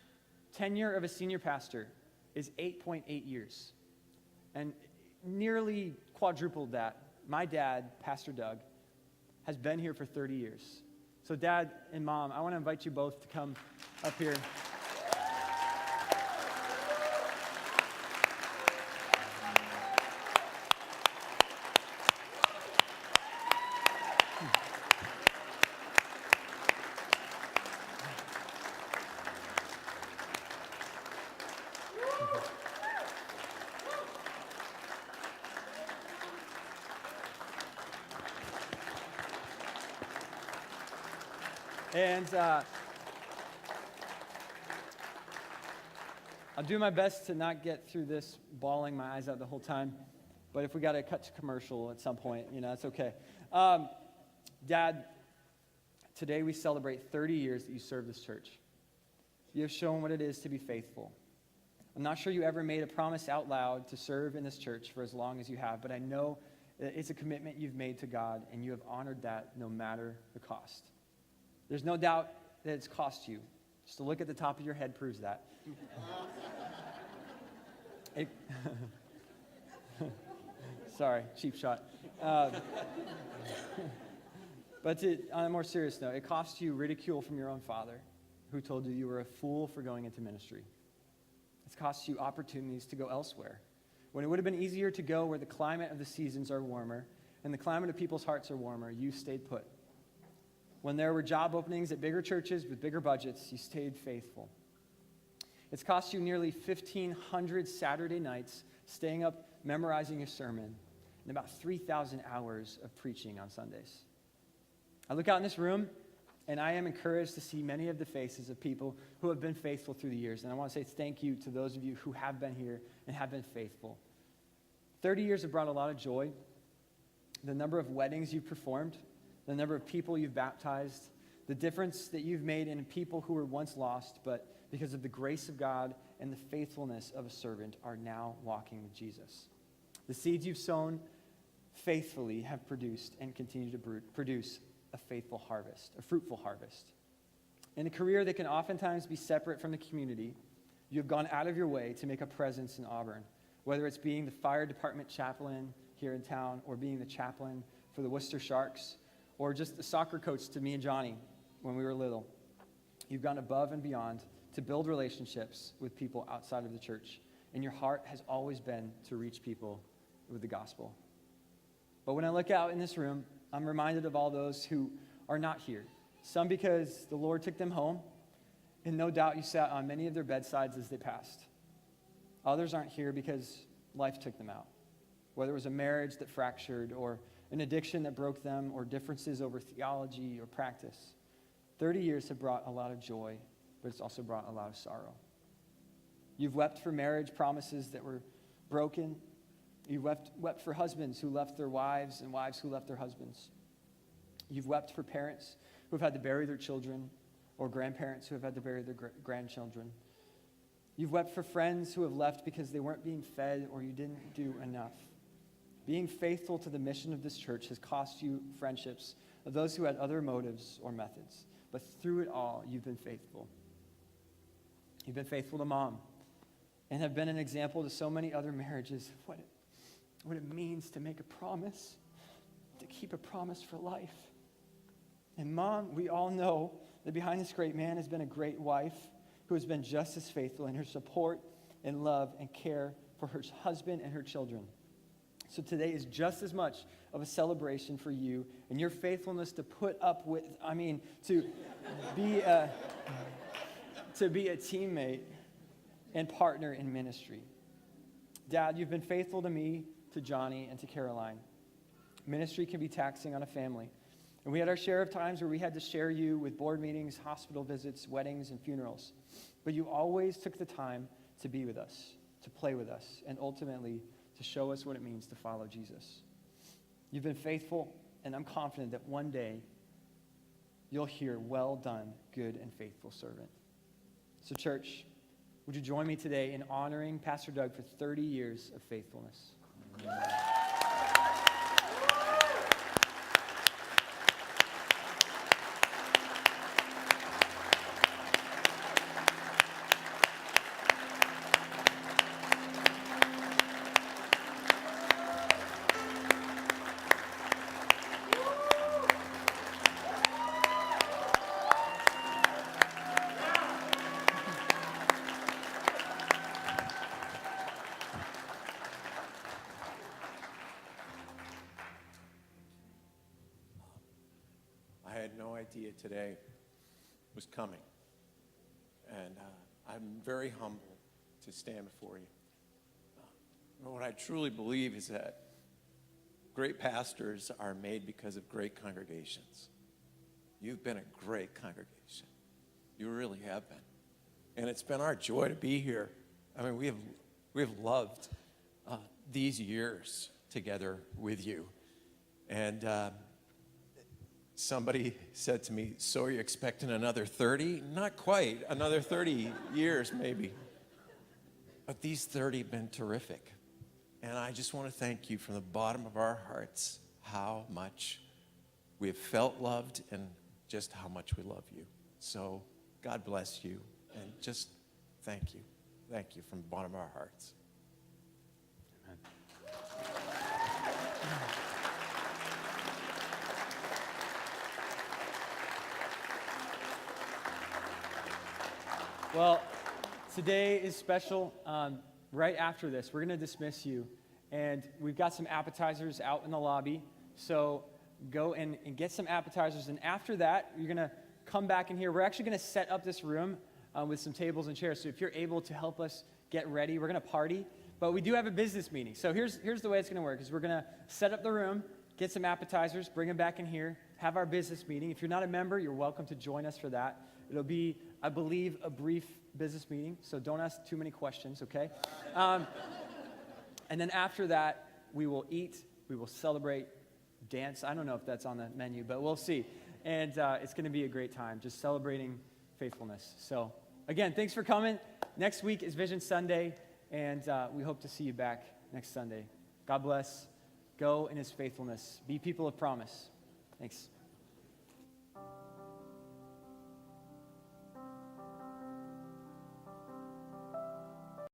tenure of a senior pastor is 8.8 years. And nearly quadrupled that. My dad, Pastor Doug, has been here for 30 years. So Dad and Mom, I want to invite you both to come up here. I'll do my best to not get through this bawling my eyes out the whole time. But if we got to cut to commercial at some point, it's okay. Dad, today we celebrate 30 years that you served this church. You have shown what it is to be faithful. I'm not sure you ever made a promise out loud to serve in this church for as long as you have, but I know that it's a commitment you've made to God, and you have honored that no matter the cost. There's no doubt that it's cost you. Just to look at the top of your head proves that. Sorry, cheap shot. But on a more serious note, it cost you ridicule from your own father, who told you you were a fool for going into ministry. It's cost you opportunities to go elsewhere, when it would have been easier to go where the climate of the seasons are warmer and the climate of people's hearts are warmer. You stayed put. When there were job openings at bigger churches with bigger budgets, you stayed faithful. It's cost you nearly 1,500 Saturday nights staying up memorizing your sermon and about 3,000 hours of preaching on Sundays. I look out in this room, and I am encouraged to see many of the faces of people who have been faithful through the years. And I want to say thank you to those of you who have been here and have been faithful. 30 years have brought a lot of joy. The number of weddings you've performed, the number of people you've baptized, the difference that you've made in people who were once lost, but because of the grace of God and the faithfulness of a servant are now walking with Jesus. The seeds you've sown faithfully have produced and continue to produce a faithful harvest, a fruitful harvest. In a career that can oftentimes be separate from the community, you have gone out of your way to make a presence in Auburn, whether it's being the fire department chaplain here in town or being the chaplain for the Worcester Sharks or just the soccer coach to me and Johnny when we were little. You've gone above and beyond to build relationships with people outside of the church, and your heart has always been to reach people with the gospel. But when I look out in this room, I'm reminded of all those who are not here. Some because the Lord took them home, and no doubt you sat on many of their bedsides as they passed. Others aren't here because life took them out, whether it was a marriage that fractured or an addiction that broke them or differences over theology or practice. 30 years have brought a lot of joy, but it's also brought a lot of sorrow. You've wept for marriage promises that were broken. You've wept for husbands who left their wives and wives who left their husbands. You've wept for parents who have had to bury their children or grandparents who have had to bury their grandchildren. You've wept for friends who have left because they weren't being fed or you didn't do enough. Being faithful to the mission of this church has cost you friendships of those who had other motives or methods. But through it all, you've been faithful. You've been faithful to Mom and have been an example to so many other marriages of what it means to make a promise, to keep a promise for life. And Mom, we all know that behind this great man has been a great wife who has been just as faithful in her support and love and care for her husband and her children. So today is just as much of a celebration for you and your faithfulness to put up with, to be a teammate and partner in ministry. Dad, you've been faithful to me, to Johnny, and to Caroline. Ministry can be taxing on a family. And we had our share of times where we had to share you with board meetings, hospital visits, weddings, and funerals. But you always took the time to be with us, to play with us, and ultimately to show us what it means to follow Jesus. You've been faithful, and I'm confident that one day you'll hear, "Well done, good and faithful servant." So church, would you join me today in honoring Pastor Doug for 30 years of faithfulness? I had no idea today was coming. And I'm very humble to stand before you. What I truly believe is that great pastors are made because of great congregations. You've been a great congregation. You really have been. And it's been our joy to be here I mean, we have loved these years together with you. And somebody said to me, so are you expecting another 30? Not quite, another 30 years maybe. But these 30 have been terrific. And I just want to thank you from the bottom of our hearts how much we have felt loved and just how much we love you. So God bless you, and just thank you. Thank you from the bottom of our hearts. Well, today is special. Right after this, we're going to dismiss you, and we've got some appetizers out in the lobby. So go and get some appetizers, and after that, you're going to come back in here. We're actually going to set up this room with some tables and chairs. So if you're able to help us get ready, we're going to party. But we do have a business meeting. So here's the way it's going to work: is we're going to set up the room, get some appetizers, bring them back in here, have our business meeting. If you're not a member, you're welcome to join us for that. It'll be, I believe, a brief business meeting, so don't ask too many questions, okay? And then after that, we will eat, we will celebrate, dance. I don't know if that's on the menu, but we'll see. And it's going to be a great time, just celebrating faithfulness. So again, thanks for coming. Next week is Vision Sunday, and we hope to see you back next Sunday. God bless. Go in his faithfulness. Be people of promise. Thanks.